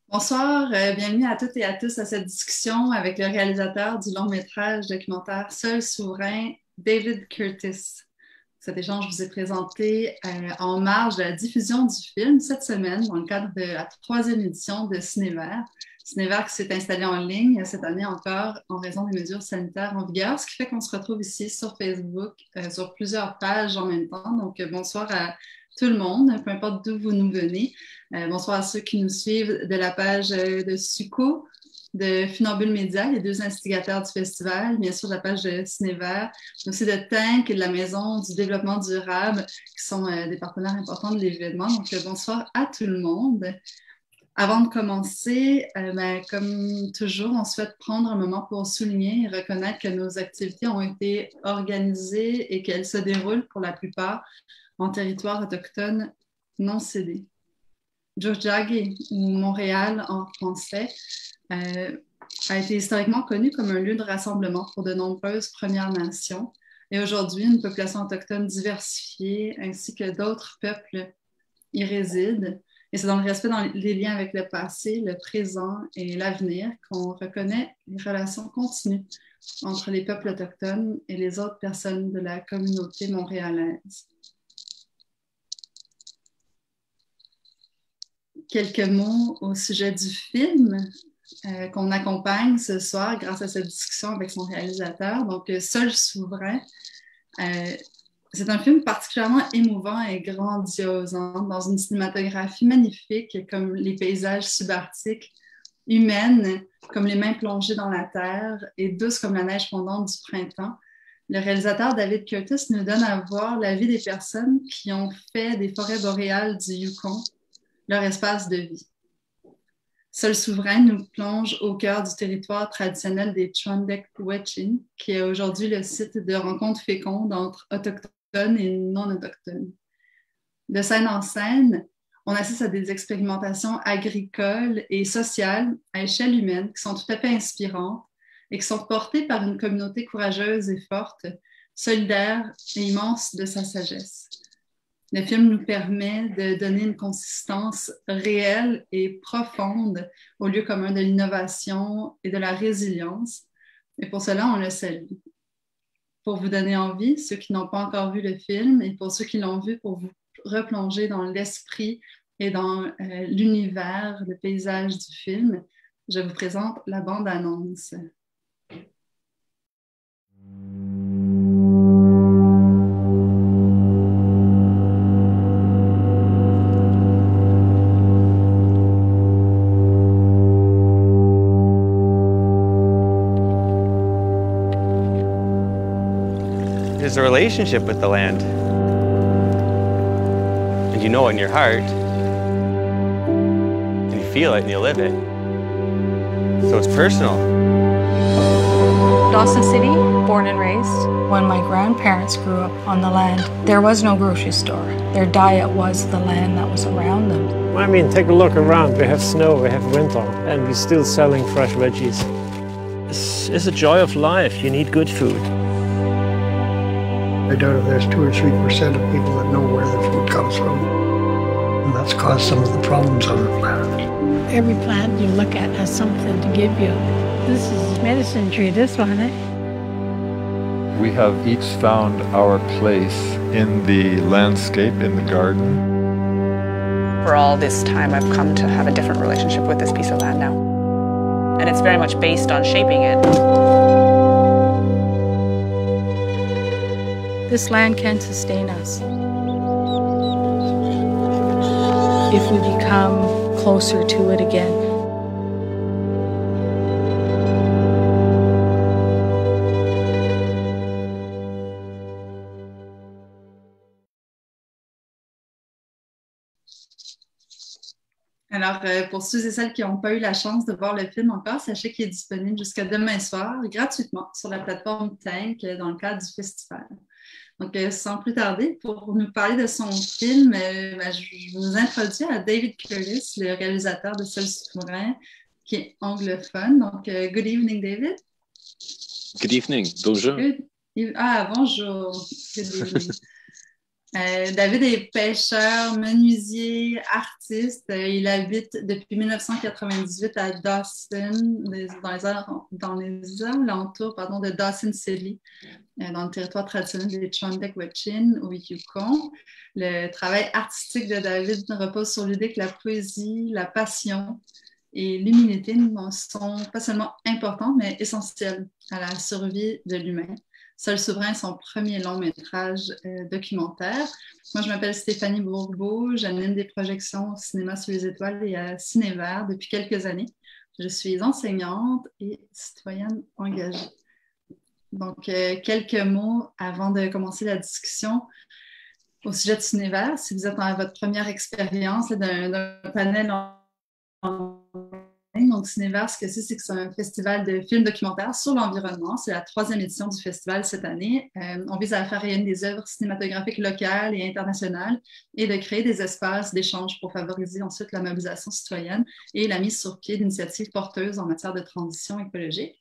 Bonsoir, bienvenue à toutes et à tous à cette discussion avec le réalisateur du long métrage documentaire Seul souverain, David Curtis. Cet échange vous est présenté en marge de la diffusion du film cette semaine dans le cadre de la troisième édition de Ciné Vert. Ciné Vert qui s'est installé en ligne cette année encore en raison des mesures sanitaires en vigueur, ce qui fait qu'on se retrouve ici sur Facebook sur plusieurs pages en même temps. Donc, bonsoir à tout le monde, peu importe d'où vous nous venez. Bonsoir à ceux qui nous suivent de la page de Suco, de Funambule Média, les deux instigateurs du festival, bien sûr de la page de Ciné Vert, mais aussi de Tank et de la Maison du développement durable, qui sont des partenaires importants de l'événement. Donc, bonsoir à tout le monde. Avant de commencer, comme toujours, on souhaite prendre un moment pour souligner et reconnaître que nos activités ont été organisées et qu'elles se déroulent pour la plupart en territoire autochtone non cédé. Tiohtià:ke, ou Montréal en français, a été historiquement connu comme un lieu de rassemblement pour de nombreuses Premières Nations et aujourd'hui, une population autochtone diversifiée ainsi que d'autres peuples y résident. Et c'est dans le respect des liens avec le passé, le présent et l'avenir qu'on reconnaît les relations continues entre les peuples autochtones et les autres personnes de la communauté montréalaise. Quelques mots au sujet du film qu'on accompagne ce soir grâce à cette discussion avec son réalisateur. Donc, Seul souverain, c'est un film particulièrement émouvant et grandiose, dans une cinématographie magnifique, comme les paysages subarctiques, humaines, comme les mains plongées dans la terre, et douces comme la neige fondante du printemps. Le réalisateur David Curtis nous donne à voir la vie des personnes qui ont fait des forêts boréales du Yukon leur espace de vie. Seul souverain nous plonge au cœur du territoire traditionnel des Tshwandek-Wet'suwet'en, qui est aujourd'hui le site de rencontres fécondes entre autochtones et non-autochtones. De scène en scène, on assiste à des expérimentations agricoles et sociales à échelle humaine qui sont tout à fait inspirantes et qui sont portées par une communauté courageuse et forte, solidaire et immense de sa sagesse. Le film nous permet de donner une consistance réelle et profonde au lieu commun de l'innovation et de la résilience. Et pour cela, on le salue. Pour vous donner envie, ceux qui n'ont pas encore vu le film, et pour ceux qui l'ont vu, pour vous replonger dans l'esprit et dans l'univers, le paysage du film, je vous présente la bande-annonce. There's a relationship with the land, and you know it in your heart, and you feel it and you live it, so it's personal. Dawson City, born and raised. When my grandparents grew up on the land, there was no grocery store. Their diet was the land that was around them. I mean, take a look around. We have snow, we have winter, and we're still selling fresh veggies. It's a joy of life. You need good food. I doubt if there's 2 or 3% of people that know where their food comes from. And that's caused some of the problems on the planet. Every plant you look at has something to give you. This is medicine tree, this one, eh? We have each found our place in the landscape, in the garden. For all this time, I've come to have a different relationship with this piece of land now. And it's very much based on shaping it. This land can sustain us. If we become closer to it again. Alors, pour ceux et celles qui n'ont pas eu la chance de voir le film encore, sachez qu'il est disponible jusqu'à demain soir, gratuitement, sur la plateforme Tank, dans le cadre du festival. Donc, sans plus tarder, pour nous parler de son film, je vous introduis à David Curtis, le réalisateur de Seul souverain, qui est anglophone. Donc, good evening, David. Good evening, bonjour. Bonjour. Good evening. David est pêcheur, menuisier, artiste. Il habite depuis 1998 à Dawson, dans les alentours de Dawson City, dans le territoire traditionnel des Trondequechin au Yukon. Le travail artistique de David repose sur l'idée que la poésie, la passion et l'humilité sont pas seulement importantes, mais essentielles à la survie de l'humain. Seul souverain est son premier long métrage documentaire. Moi, je m'appelle Stéphanie Bourbeau, j'anime des projections au cinéma sous les étoiles et à Ciné Vert depuis quelques années. Je suis enseignante et citoyenne engagée. Donc, quelques mots avant de commencer la discussion au sujet de Ciné Vert. Si vous êtes dans votre première expérience d'un panel en donc, Ciné Vert, ce que c'est que c'est un festival de films documentaires sur l'environnement. C'est la 3e édition du festival cette année. On vise à faire rayonner des œuvres cinématographiques locales et internationales et de créer des espaces d'échange pour favoriser ensuite la mobilisation citoyenne et la mise sur pied d'initiatives porteuses en matière de transition écologique.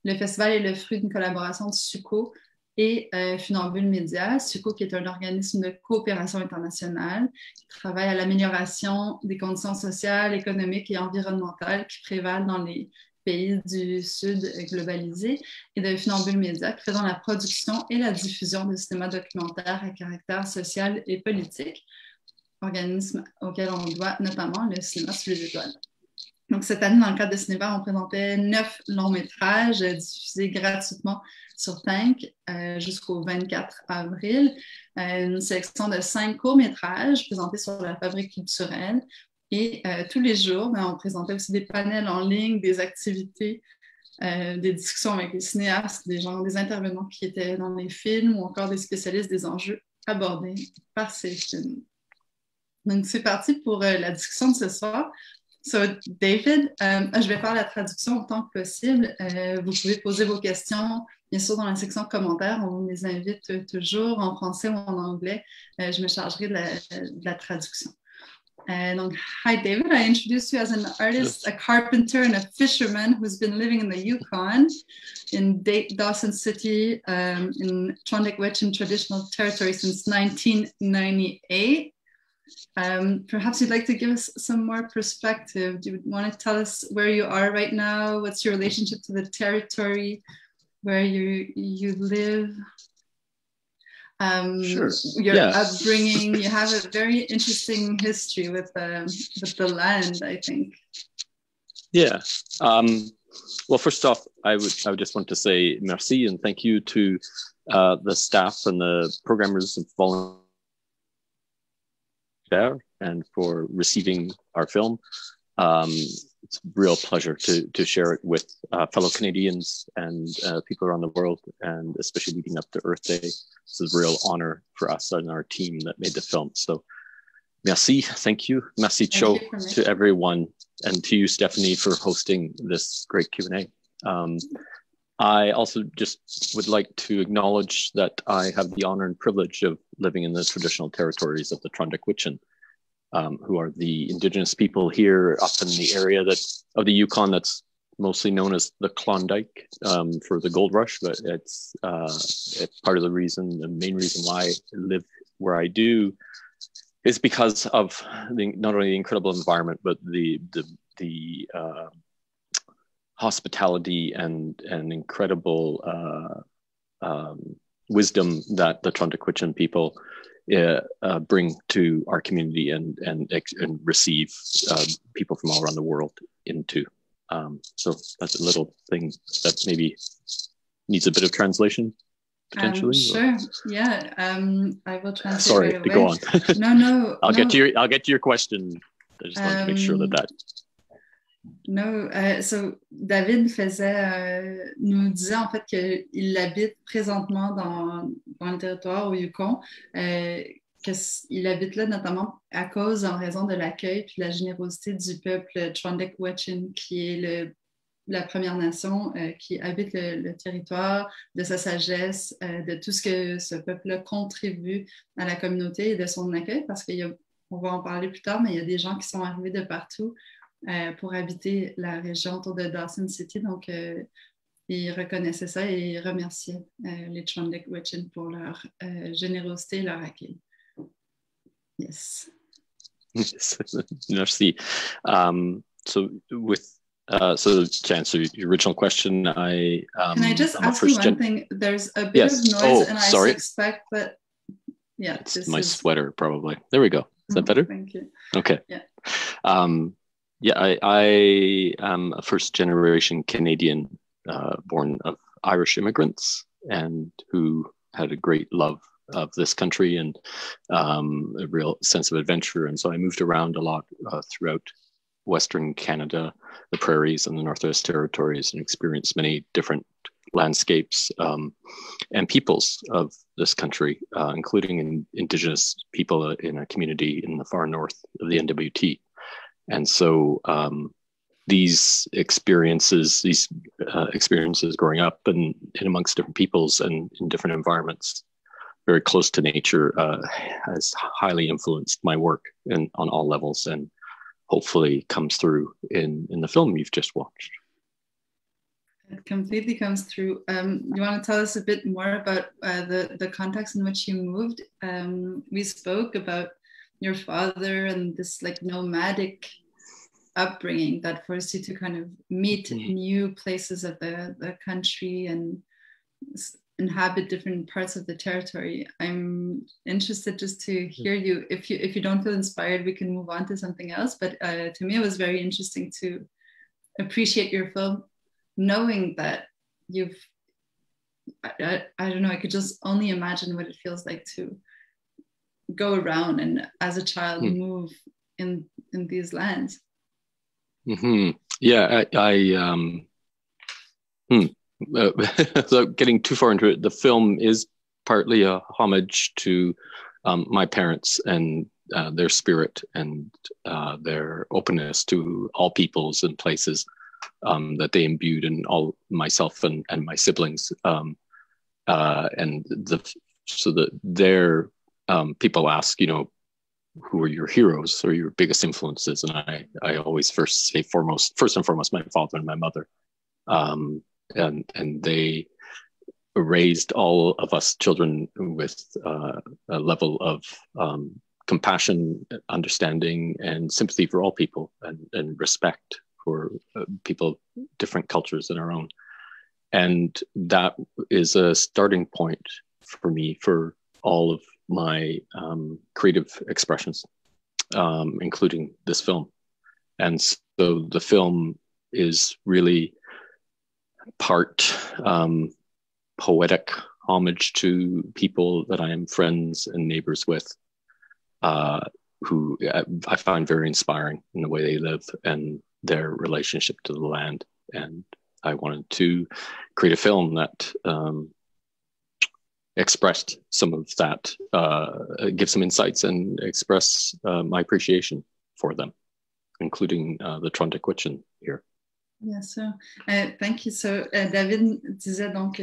Le festival est le fruit d'une collaboration de SUCO et Funambule Média. SUCO, qui est un organisme de coopération internationale qui travaille à l'amélioration des conditions sociales, économiques et environnementales qui prévalent dans les pays du Sud globalisés, et de Funambule Média qui fait dans la production et la diffusion de cinéma documentaire à caractère social et politique, organisme auquel on doit notamment le cinéma sous les étoiles. Donc, cette année, dans le cadre de Ciné Vert, on présentait 9 longs-métrages diffusés gratuitement sur Tank jusqu'au 24 avril. Une sélection de 5 courts-métrages présentés sur la fabrique culturelle. Et tous les jours, on présentait aussi des panels en ligne, des activités, des discussions avec des cinéastes, des intervenants qui étaient dans les films ou encore des spécialistes des enjeux abordés par ces films. Donc, c'est parti pour la discussion de ce soir. So, David, je vais faire la traduction autant que possible. Vous pouvez poser vos questions, bien sûr, dans la section commentaires. On les invite toujours en français ou en anglais. Je me chargerai de la traduction. Donc, hi, David. I introduce you as an artist, a carpenter, and a fisherman who's been living in the Yukon, in Dawson City, in Trondequechin traditional territory since 1998. Perhaps you'd like to give us some more perspective. Do you want to tell us where you are right now? What's your relationship to the territory where you live? Sure. Your upbringing. You have a very interesting history with the land, I think. Yeah. Well, first off, I would just want to say merci and thank you to the staff and the programmers and volunteers and for receiving our film. It's a real pleasure to share it with fellow Canadians and people around the world, and especially leading up to Earth Day. It's a real honor for us and our team that made the film. So merci, thank you. Merci Cho to everyone, and to you, Stephanie, for hosting this great Q&A. I also just would like to acknowledge that I have the honor and privilege of living in the traditional territories of the Trondequechin, who are the indigenous people here up in the area of the Yukon that's mostly known as the Klondike for the gold rush, but it's part of the main reason why I live where I do is because of not only the incredible environment, but the hospitality and incredible wisdom that the Trondequechin people bring to our community and receive people from all around the world into. So that's a little thing that maybe needs a bit of translation, potentially. Sure. Yeah. I will translate. Sorry right to away. go on. No. I'll get to your question. I just wanted to make sure that. No, so David nous disait en fait qu'il habite présentement dans le territoire au Yukon, qu'il habite là notamment à cause, en raison de l'accueil puis de la générosité du peuple Trondequechin, qui est la Première Nation qui habite le territoire, de sa sagesse, de tout ce que ce peuple-là contribue à la communauté et de son accueil, parce qu'on va en parler plus tard, mais il y a des gens qui sont arrivés de partout pour habiter la région autour de Dawson City. Donc, ils reconnaissaient ça et ils remerciaient les Trondequechin pour leur générosité et leur accueil. Yes. Merci. So to answer your original question, Can I just ask you one thing? There's a bit of noise, and I suspect that. Yeah, it's my sweater, probably. There we go. Is that better? Thank you. Okay. Yeah. I am a first-generation Canadian, born of Irish immigrants, and who had a great love of this country and a real sense of adventure. And so I moved around a lot throughout Western Canada, the prairies and the Northwest Territories, and experienced many different landscapes and peoples of this country, including Indigenous people in a community in the far north of the NWT. And so these experiences growing up and amongst different peoples and in different environments, very close to nature, has highly influenced my work on all levels, and hopefully comes through in the film you've just watched. It completely comes through. You want to tell us a bit more about the context in which you moved? We spoke about your father and this like nomadic upbringing that forced you to kind of meet new places of the country and inhabit different parts of the territory. I'm interested just to hear you. If you don't feel inspired, we can move on to something else. But to me, it was very interesting to appreciate your film, knowing that I don't know, I could just only imagine what it feels like to go around and as a child move in these lands. Yeah, without getting too far into it, the film is partly a homage to my parents and their spirit and their openness to all peoples and places that they imbued in all myself and my siblings. Their people ask, who are your heroes or your biggest influences? And I always first and foremost, my father and my mother. And they raised all of us children with a level of compassion, understanding, and sympathy for all people, and respect for people of different cultures than our own. And that is a starting point for me for all of my creative expressions, including this film. And so the film is really part poetic homage to people that I am friends and neighbors with, who I find very inspiring in the way they live and their relationship to the land. And I wanted to create a film that expressed some of that, give some insights and express my appreciation for them, including the Trondequitchin here. Bien sûr. Thank you. So, David disait donc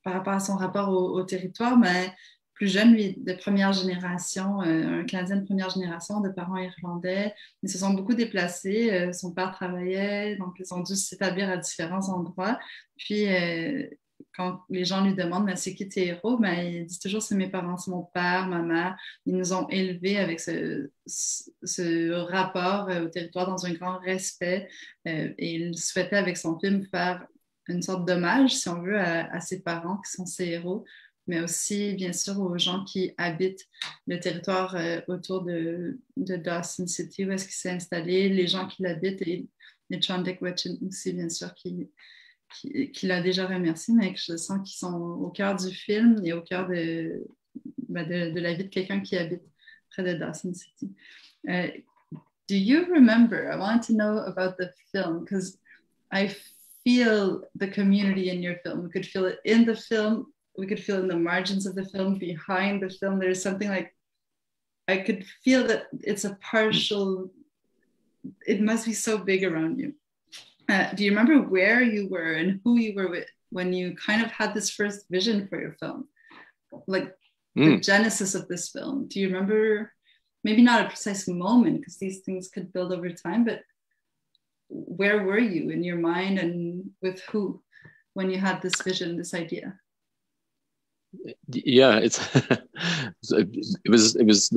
par rapport à son rapport au territoire, mais plus jeune, lui, de première génération, un Canadien de première génération, de parents irlandais. Ils se sont beaucoup déplacés. Son père travaillait, donc ils ont dû s'établir à différents endroits. Puis, quand les gens lui demandent mais c'est qui tes héros, il dit toujours c'est mes parents, c'est mon père, ma mère. Ils nous ont élevés avec ce rapport au territoire dans un grand respect, et il souhaitait avec son film faire une sorte d'hommage, si on veut, à ses parents qui sont ses héros, mais aussi bien sûr aux gens qui habitent le territoire autour de Dawson City, où est-ce qu'il s'est installé, les gens qui l'habitent et les Trondequitchin aussi bien sûr qui l'a déjà remercié, mais que je sens qu'ils sont au cœur du film et au cœur de la vie de quelqu'un qui habite près de Dawson City. Do you remember, I want to know about the film, because I feel the community in your film. We could feel it in the film, we could feel it in the margins of the film, behind the film. There's something like, I could feel that it's a partial, it must be so big around you. Do you remember where you were and who you were with when you kind of had this first vision for your film? Like the genesis of this film. Do you remember, maybe not a precise moment, because these things could build over time, but where were you in your mind and with who when you had this vision, this idea? Yeah, the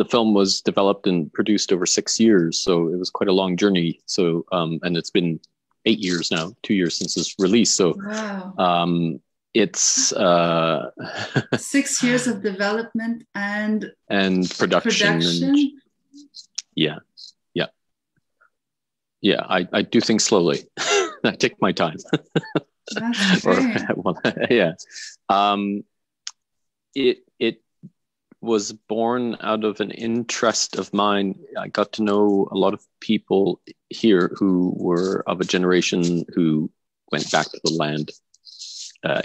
film was developed and produced over 6 years, so it was quite a long journey. So and it's been 8 years now, 2 years since its release. So wow. It's 6 years of development and production. And, yeah. I do things slowly. I take my time. That's great. Yeah. It was born out of an interest of mine. I got to know a lot of people here who were of a generation who went back to the land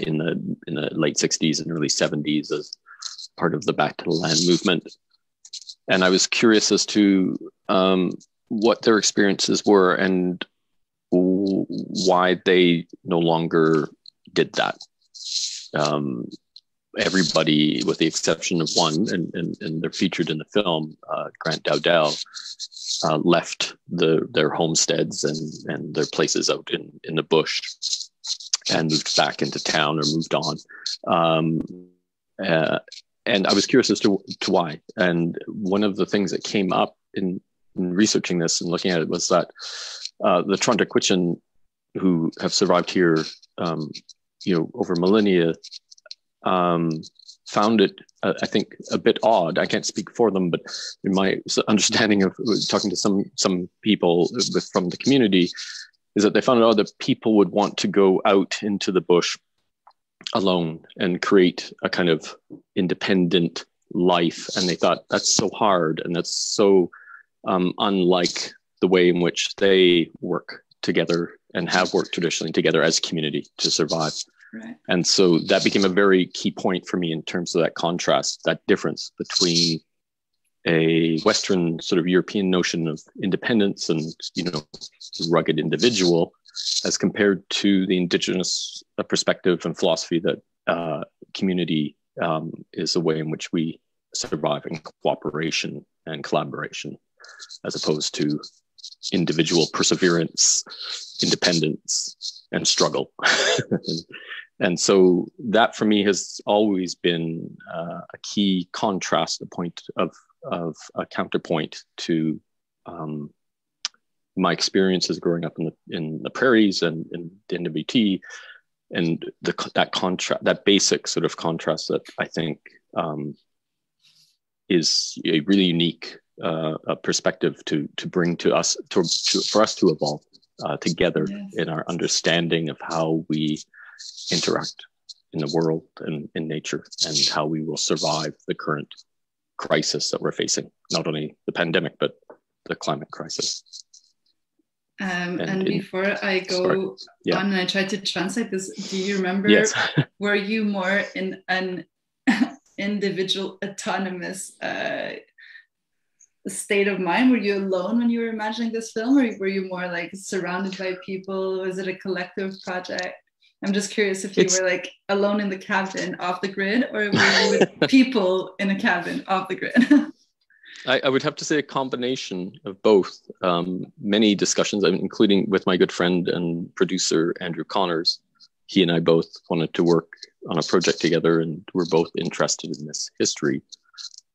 in the late 60s and early 70s as part of the Back to the Land movement. And I was curious as to what their experiences were and why they no longer did that. Everybody, with the exception of one, and they're featured in the film, Grant Dowdell, left their homesteads and their places out in the bush and moved back into town or moved on. And I was curious as to why. And one of the things that came up in researching this and looking at it was that the Trontaquichin, who have survived here, over millennia, found it, I think, a bit odd. I can't speak for them, but in my understanding of talking to some people from the community, is that they found it odd that people would want to go out into the bush alone and create a kind of independent life. And they thought that's so hard and that's so unlike the way in which they work together and have worked traditionally together as a community to survive. Right. And so that became a very key point for me in terms of that contrast, that difference between a Western sort of European notion of independence and, rugged individual, as compared to the indigenous perspective and philosophy that community is a way in which we survive in cooperation and collaboration, as opposed to individual perseverance, independence, and struggle. And so that for me has always been a key contrast, a point of a counterpoint to my experiences growing up in the prairies and in the NWT, and that contrast, that basic sort of contrast that I think is a really unique perspective to bring to us, for us to evolve together. Yes. In our understanding of how we interact in the world and in nature, and how we will survive the current crisis that we're facing, not only the pandemic, but the climate crisis. And before I go on and I try to translate this, do you remember, yes. Were you more in an individual autonomous state of mind? Were you alone when you were imagining this film, or were you more like surrounded by people? Was it a collective project? I'm just curious if you were like alone in the cabin off the grid, or were you with people in a cabin off the grid? I would have to say a combination of both. Many discussions, including with my good friend and producer, Andrew Connors. He and I both wanted to work on a project together, and we're both interested in this history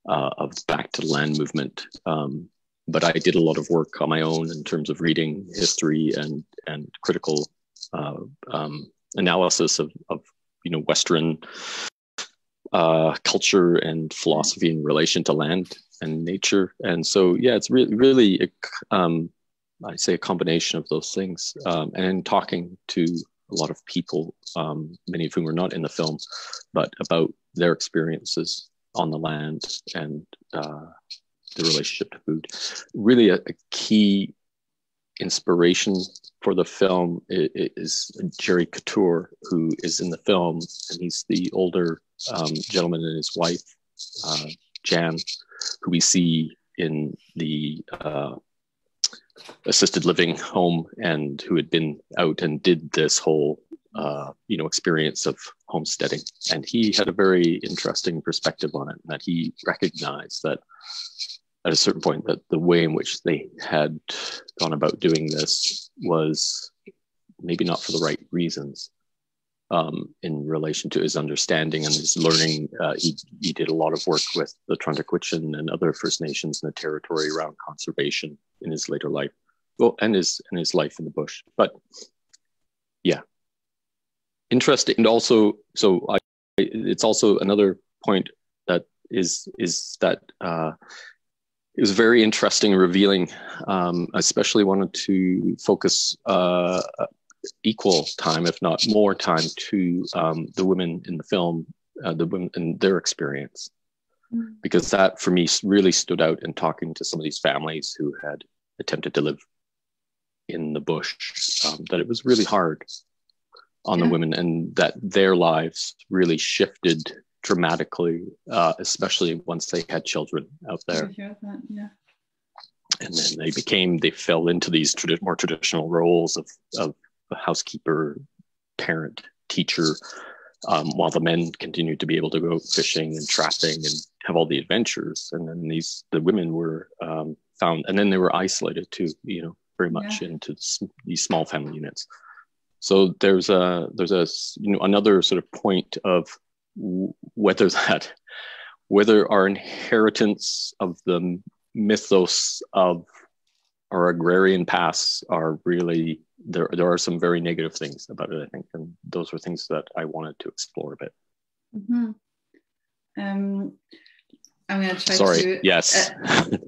of Back to the Land movement. But I did a lot of work on my own in terms of reading history and critical analysis of Western culture and philosophy in relation to land and nature. And so, it's really I'd say a combination of those things. And in talking to a lot of people, many of whom are not in the film, but about their experiences on the land and the relationship to food. Really a key inspiration for the film is Jerry Couture, who is in the film, and he's the older gentleman and his wife, Jan, who we see in the assisted living home, and who had been out and did this whole experience of homesteading. And he had a very interesting perspective on it, that he recognized that at a certain point that the way in which they had gone about doing this was maybe not for the right reasons. in relation to his understanding and his learning. He did a lot of work with the Trondheim and other First Nations in the territory around conservation in his later life. Well, and his life in the bush. But yeah, interesting. And also, it's also another point that is that it was very interesting and revealing. Especially wanted to focus equal time, if not more time, to the women in the film, the women and their experience, because that for me really stood out in talking to some of these families who had attempted to live in the bush, that it was really hard on the women, and that their lives really shifted dramatically, especially once they had children out there. I hear that, yeah. And then they fell into these more traditional roles of housekeeper, parent, teacher, while the men continued to be able to go fishing and trapping and have all the adventures. And then the women were found, and then they were isolated too, very much into these small family units. So there's another sort of point of whether our inheritance of the mythos of our agrarian past are really, there are some very negative things about it, I think, and those were things that I wanted to explore a bit. Mm-hmm. I'm going to try to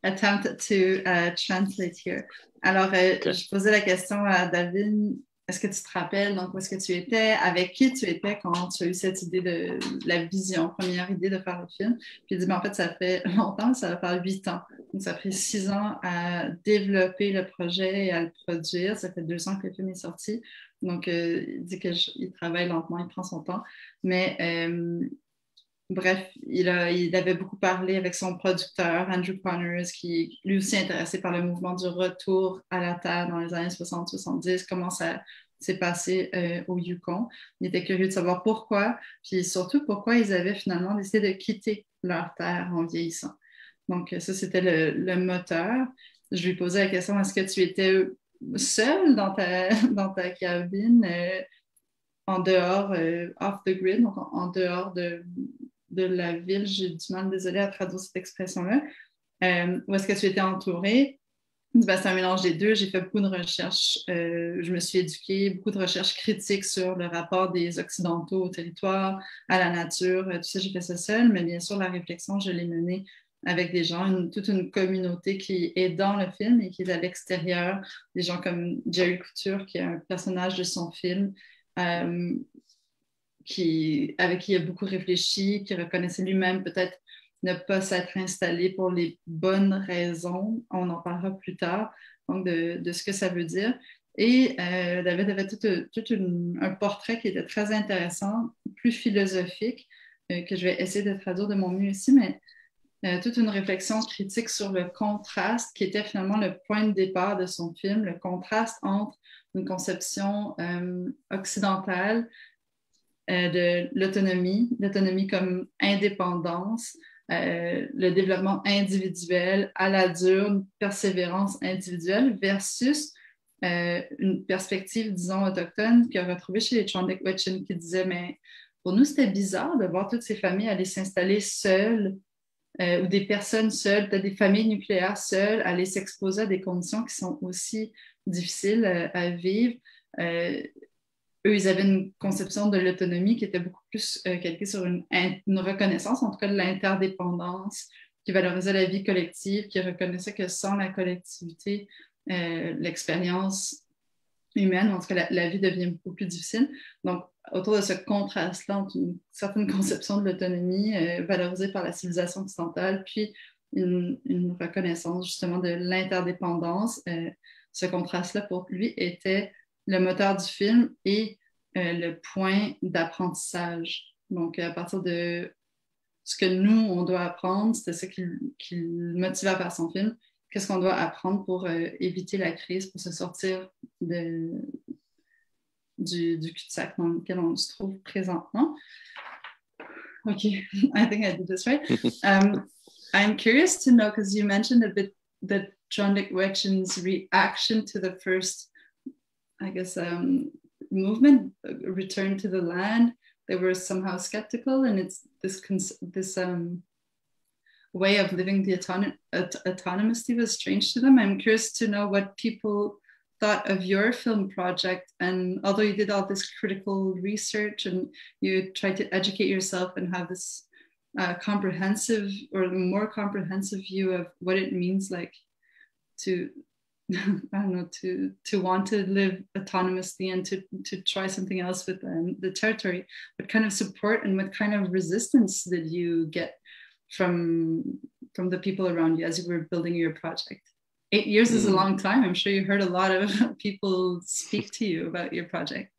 attempt to translate here. Alors, je posais la question à David, est-ce que tu te rappelles donc où est-ce que tu étais, avec qui tu étais quand tu as eu cette idée de la vision, première idée de faire le film? Puis il dit, en fait, ça fait longtemps, ça va faire 8 ans. Donc, ça a pris 6 ans à développer le projet et à le produire. Ça fait 2 ans que le film est sorti. Donc, il dit qu'il travaille lentement, il prend son temps. Mais bref, il avait beaucoup parlé avec son producteur, Andrew Connors, qui est lui aussi intéressé par le mouvement du retour à la Terre dans les années 60-70, comment ça s'est passé au Yukon. Il était curieux de savoir pourquoi, puis surtout pourquoi ils avaient finalement décidé de quitter leur terre en vieillissant. Donc ça, c'était le moteur. Je lui posais la question, est-ce que tu étais seule dans ta cabine, en dehors, off the grid, donc en dehors de la ville? J'ai du mal, désolée, à traduire cette expression-là. Ou est-ce que tu étais entourée? C'est un mélange des deux. J'ai fait beaucoup de recherches. Je me suis éduquée, beaucoup de recherches critiques sur le rapport des Occidentaux au territoire, à la nature. Tout ça, j'ai fait ça seule, mais bien sûr, la réflexion, je l'ai menée avec des gens, toute une communauté qui est dans le film et qui est à l'extérieur. Des gens comme Jerry Couture, qui est un personnage de son film, avec qui il a beaucoup réfléchi, qui reconnaissait lui-même peut-être ne pas s'être installé pour les bonnes raisons. On en parlera plus tard, donc de ce que ça veut dire. Et David avait tout un portrait qui était très intéressant, plus philosophique, que je vais essayer de traduire de mon mieux ici, mais toute une réflexion critique sur le contraste qui était finalement le point de départ de son film, le contraste entre une conception occidentale de l'autonomie comme indépendance, le développement individuel à la dure, une persévérance individuelle versus une perspective, disons, autochtone qu'on a retrouvée chez les Trondheim qui disait, mais pour nous, c'était bizarre de voir toutes ces familles aller s'installer seules ou des personnes seules, peut-être des familles nucléaires seules, aller s'exposer à des conditions qui sont aussi difficiles à vivre. Eux, ils avaient une conception de l'autonomie qui était beaucoup plus calquée sur une reconnaissance, en tout cas de l'interdépendance, qui valorisait la vie collective, qui reconnaissait que sans la collectivité, l'expérience humaine, en tout cas la vie devient beaucoup plus difficile. Donc, autour de ce contraste-là entre une certaine conception de l'autonomie valorisée par la civilisation occidentale, puis une reconnaissance justement de l'interdépendance, ce contraste-là pour lui était le moteur du film et le point d'apprentissage. Donc, à partir de ce que nous, on doit apprendre, c'était ça qui le motivait à faire son film. Qu'est-ce qu'on doit apprendre pour éviter la crise, pour se sortir du cul-de-sac dans lequel on se trouve présentement? OK, I think I did this right. I'm curious to know, because you mentioned a bit the Trondheim reaction to the first, I guess, movement, Return to the Land, they were somehow skeptical, and it's this way of living the autonomously was strange to them. I'm curious to know what people thought of your film project, and although you did all this critical research and you tried to educate yourself and have this comprehensive or more comprehensive view of what it means like to I don't know, to want to live autonomously and to try something else with the territory. What kind of support and what kind of resistance did you get from the people around you as you were building your project? 8 years is a long time. I'm sure you heard a lot of people speak to you about your project.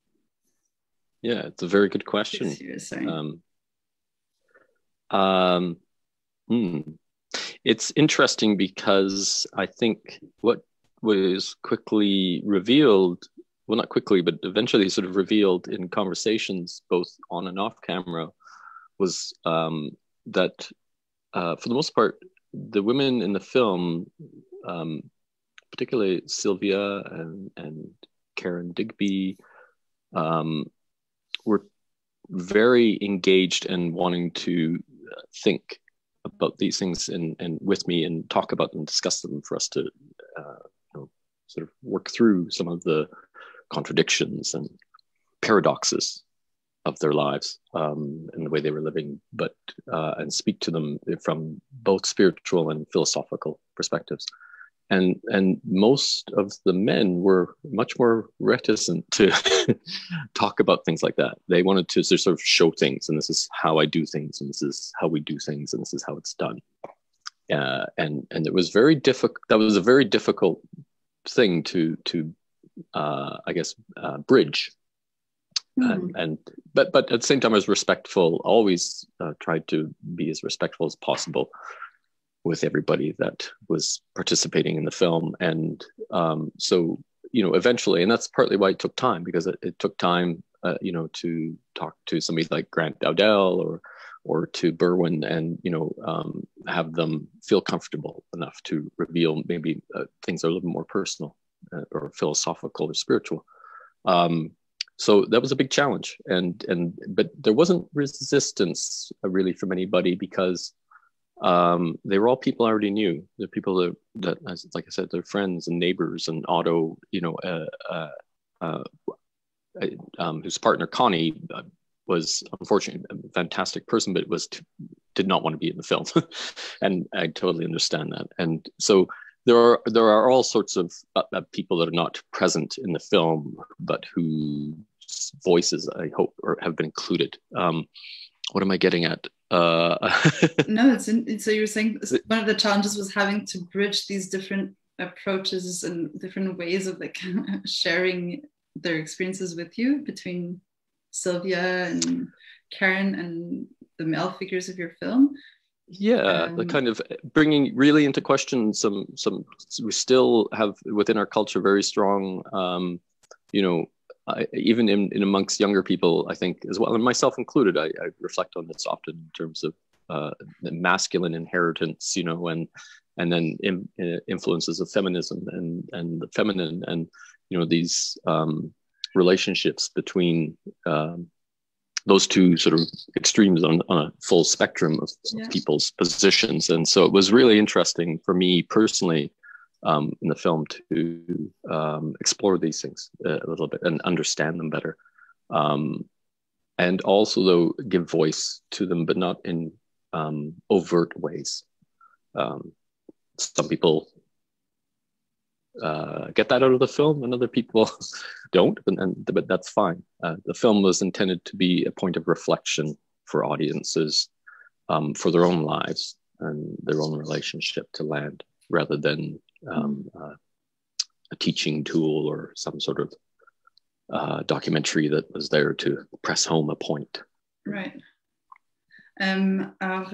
Yeah, it's a very good question. 6 years, sorry. It's interesting because I think what was quickly revealed, well, not quickly, but eventually sort of revealed in conversations, both on and off camera, was that for the most part, the women in the film, particularly Sylvia and Karen Digby, were very engaged and wanting to think about these things and with me and talk about them and discuss them for us to sort of work through some of the contradictions and paradoxes of their lives and the way they were living, but and speak to them from both spiritual and philosophical perspectives. And most of the men were much more reticent to talk about things like that. They wanted to sort of show things, and this is how I do things, and this is how we do things, and this is how it's done. And it was very difficult. That was a very difficult thing to I guess bridge. But at the same time, I was respectful. Always tried to be as respectful as possible with everybody that was participating in the film. And so, eventually, and that's partly why it took time, because it took time, to talk to somebody like Grant Dowdell or to Berwyn and, have them feel comfortable enough to reveal maybe things that are a little more personal or philosophical or spiritual. So that was a big challenge. But there wasn't resistance really from anybody, because they were all people I already knew. The people that, like I said, they're friends and neighbors. And Otto, whose partner Connie was unfortunately a fantastic person, but did not want to be in the film, and I totally understand that. And so there are all sorts of people that are not present in the film, but whose voices I hope have been included. What am I getting at? No, so you're saying one of the challenges was having to bridge these different approaches and different ways of like sharing their experiences with you between Sylvia and Karen and the male figures of your film. Yeah, the kind of bringing really into question some we still have within our culture very strong, even in amongst younger people, I think as well, and myself included, I reflect on this often in terms of the masculine inheritance, and then influences of feminism and the feminine, and these relationships between those two sort of extremes on a full spectrum of people's positions. And so it was really interesting for me personally in the film to explore these things a little bit and understand them better. And also, though, give voice to them, but not in overt ways. Some people get that out of the film, and other people don't, but that's fine. The film was intended to be a point of reflection for audiences for their own lives and their own relationship to land, rather than a teaching tool or some sort of documentary that was there to press home a point. Right. Alors,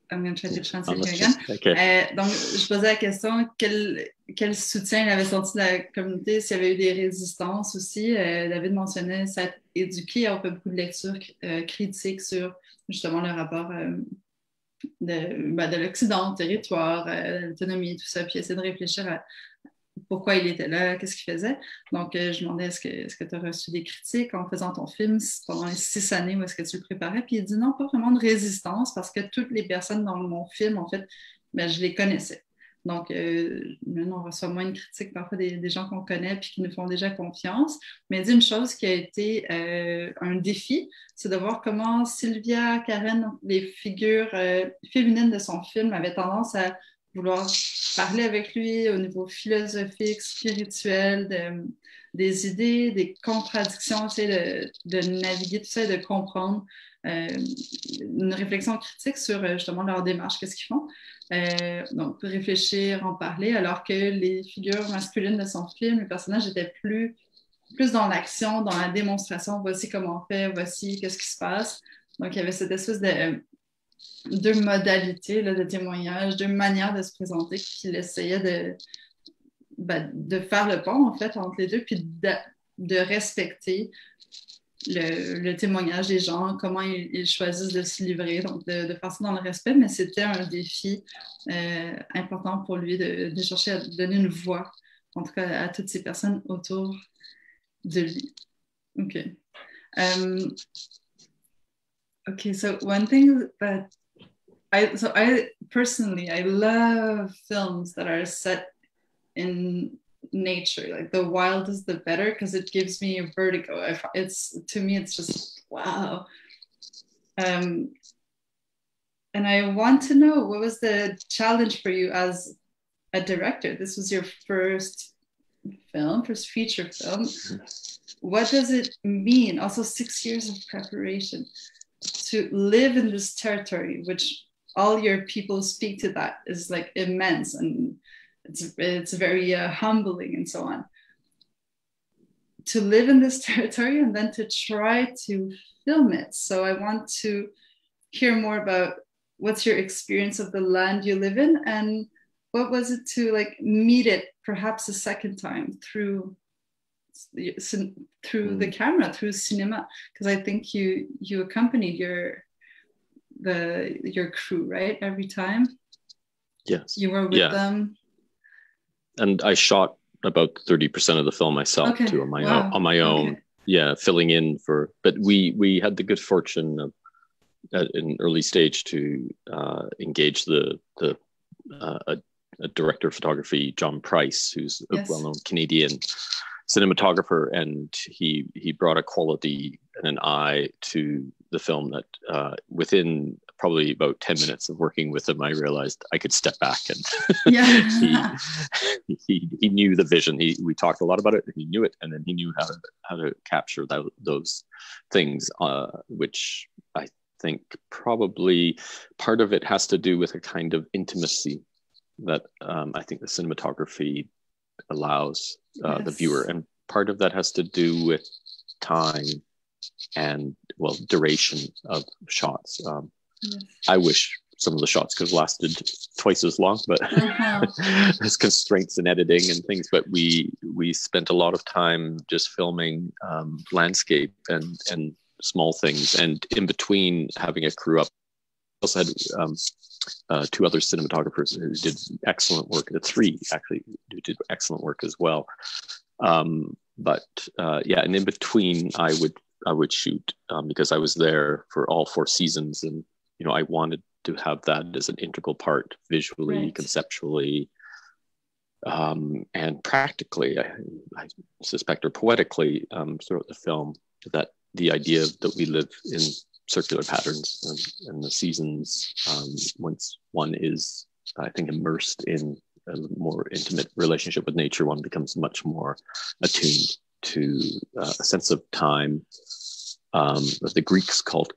I'm going to try to translate again. Okay. Donc, je posais la question, quel soutien il avait senti de la communauté, s'il y avait eu des résistances aussi. David mentionnait s'être éduqué, on fait beaucoup de lectures critiques sur justement le rapport de l'Occident, au territoire, l'autonomie, tout ça, puis essayer de réfléchir à pourquoi il était là, qu'est-ce qu'il faisait. Donc, je demandais, est-ce que tu as reçu des critiques en faisant ton film pendant les 6 années où est-ce que tu le préparais? Puis il dit non, pas vraiment de résistance parce que toutes les personnes dans mon film, en fait, ben, je les connaissais. Donc, on reçoit moins de critiques parfois des gens qu'on connaît puis qui nous font déjà confiance. Mais il dit une chose qui a été un défi, c'est de voir comment Sylvia, Karen, les figures féminines de son film avaient tendance à vouloir parler avec lui au niveau philosophique, spirituel, des idées, des contradictions, de naviguer tout ça et de comprendre une réflexion critique sur justement leur démarche, qu'est-ce qu'ils font. Donc, réfléchir, en parler, alors que les figures masculines de son film, les personnages étaient plus dans l'action, dans la démonstration. Voici comment on fait, voici qu'est-ce qui se passe. Donc, il y avait cette espèce de deux modalités là, de témoignage, deux manières de se présenter qu'il essayait de faire le pont, en fait, entre les deux, puis de respecter le témoignage des gens, comment ils choisissent de se livrer, donc de faire ça dans le respect, mais c'était un défi important pour lui de chercher à donner une voix, en tout cas à toutes ces personnes autour de lui. OK. Okay, so one thing that I personally, I love films that are set in nature, like the wildest the better, because it gives me a vertigo. To me it's just wow. And I want to know, what was the challenge for you as a director? This was your first feature film. What does it mean, also 6 years of preparation, to live in this territory, which all your people speak to, that is like immense, and it's very humbling and so on. To live in this territory and then to try to film it. So I want to hear more about what's your experience of the land you live in, and what was it to like meet it perhaps a second time through the camera, through cinema, because I think you accompanied your crew, right, every time? Yes, you were with them. And I shot about 30% of the film myself too, on my own. Okay. Yeah, filling in for. But we had the good fortune of, in early stage, to engage a director of photography, John Price, who's a well-known Canadian cinematographer, and he brought a quality and an eye to the film that within probably about 10 minutes of working with him, I realized I could step back, and he knew the vision. We talked a lot about it, and he knew it, and then he knew how to capture those things, which I think probably part of it has to do with a kind of intimacy that I think the cinematography allows the viewer, and part of that has to do with time and duration of shots. I wish some of the shots could have lasted twice as long, but there's constraints in editing and things. But we spent a lot of time just filming landscape and small things, and in between having a crew up. We also had 2 other cinematographers who did excellent work. 3 actually who did excellent work as well. And in between I would shoot because I was there for all 4 seasons, and I wanted to have that as an integral part, visually, conceptually, and practically. I suspect, or poetically, throughout the film, that the idea that we live in circular patterns, and the seasons, once one is, I think, immersed in a more intimate relationship with nature, one becomes much more attuned to a sense of time that the Greeks called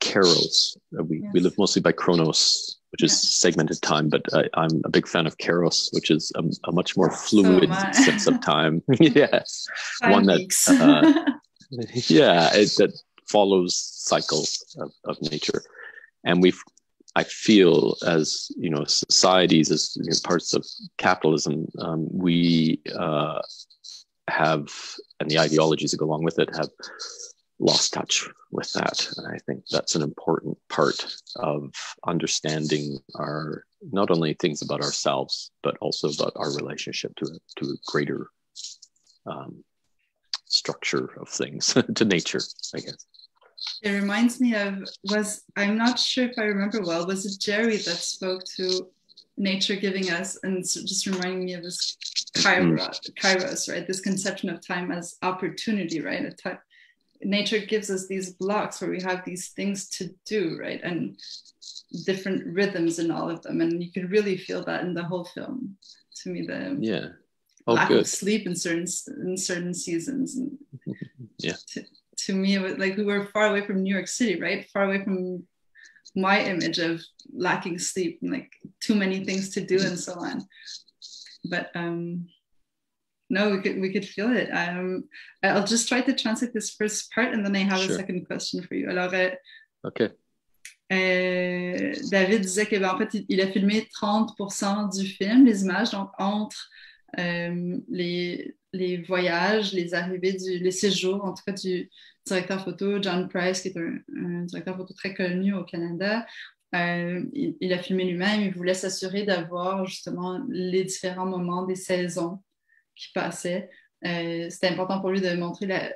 kairos. We live mostly by chronos, which is segmented time, but I'm a big fan of kairos, which is a much more fluid sense of time. Yes, one that that follows cycles of nature. And I feel, as societies, as parts of capitalism, we have, and the ideologies that go along with it, have lost touch with that. And I think that's an important part of understanding our, not only things about ourselves, but also about our relationship to a greater structure of things, to nature, I guess. It reminds me of, I'm not sure if I remember well, was it Jerry that spoke to nature giving us, and so just reminding me of this kairos, right? This conception of time as opportunity, right? Nature gives us these blocks where we have these things to do, right? And different rhythms in all of them. And you could really feel that in the whole film. To me, the lack of sleep in certain seasons. And to me, it was like we were far away from New York City, right? Far away from my image of lacking sleep and like too many things to do and so on. But no, we could feel it. I'll just try to translate this first part, and then I have a second question for you. Alors, David disait que en fait, il a filmé 30% du film, les images, donc entre les voyages, les arrivées, les séjours, en tout cas du directeur photo John Price, qui est un directeur photo très connu au Canada. Il a filmé lui-même, il voulait s'assurer d'avoir justement les différents moments des saisons qui passaient. C'était important pour lui de montrer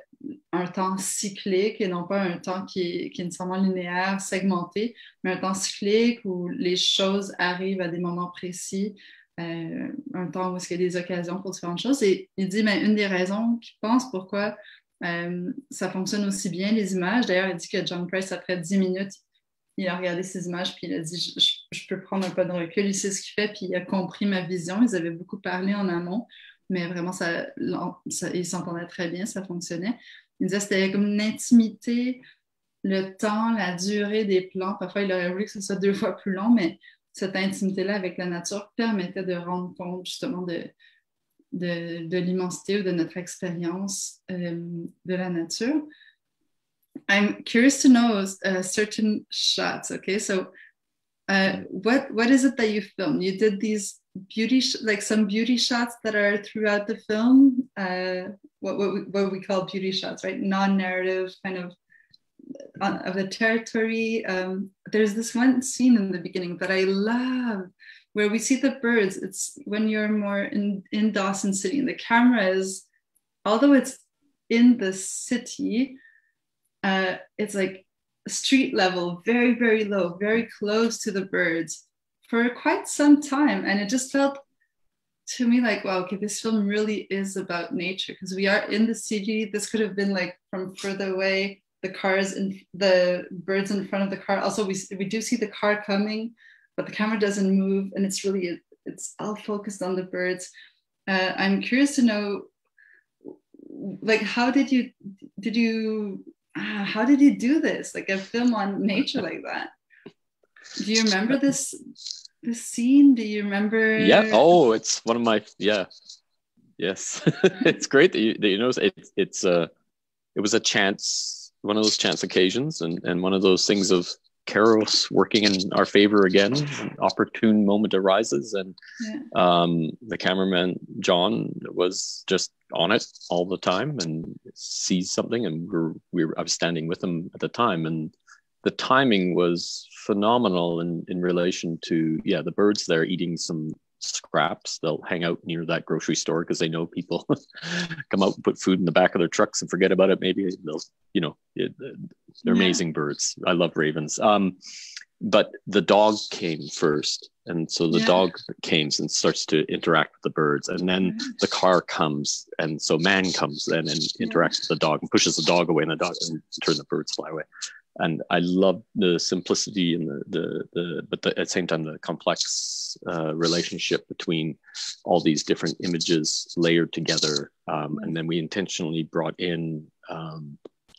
un temps cyclique et non pas un temps qui est nécessairement linéaire, segmenté, mais un temps cyclique où les choses arrivent à des moments précis, un temps où il y a des occasions pour différentes choses. Et il dit, mais une des raisons qu'il pense pourquoi ça fonctionne aussi bien, les images, d'ailleurs, il dit que John Price, après 10 minutes, il a regardé ces images, puis il a dit, je peux prendre un peu de recul, il sait ce qu'il fait, puis il a compris ma vision. Ils avaient beaucoup parlé en amont, mais vraiment, ils s'entendaient très bien, ça fonctionnait. Il disait que c'était comme une intimité, le temps, la durée des plans. Parfois, il aurait voulu que ce soit 2 fois plus long, mais cette intimité-là avec la nature permettait de rendre compte justement de l'immensité ou de notre expérience de la nature. I'm curious to know certain shots, okay? So what is it that you filmed? You did these some beauty shots that are throughout the film, what we call beauty shots, right? Non-narrative kind of the territory. There's this one scene in the beginning that I love where we see the birds. It's when you're more in Dawson City, and the camera is, although it's in the city, it's like street level, very, very low, very close to the birds for quite some time. And it just felt to me like, wow, okay, this film really is about nature, because we are in the city. This could have been like from further away, the cars and the birds in front of the car. Also, we do see the car coming, but the camera doesn't move, and it's all focused on the birds. I'm curious to know, like, how did you do this? Like a film on nature like that? Do you remember this scene? Do you remember? Yeah. Oh, it's one of my yes. It's great that you notice it was a chance, one of those chance occasions, and one of those things of Kairos working in our favor again. An opportune moment arises, and the cameraman John was just on it all the time and sees something, and I was standing with him at the time, and the timing was phenomenal in relation to the birds there eating some scraps. They'll hang out near that grocery store because they know people come out and put food in the back of their trucks and forget about it. Maybe they'll, they're amazing birds. I love ravens. But the dog came first. And so the dog came and starts to interact with the birds. And then the car comes. And so man comes then and interacts with the dog and pushes the dog away, and the birds fly away. And I love the simplicity and but at the same time, the complex relationship between all these different images layered together. And then we intentionally brought in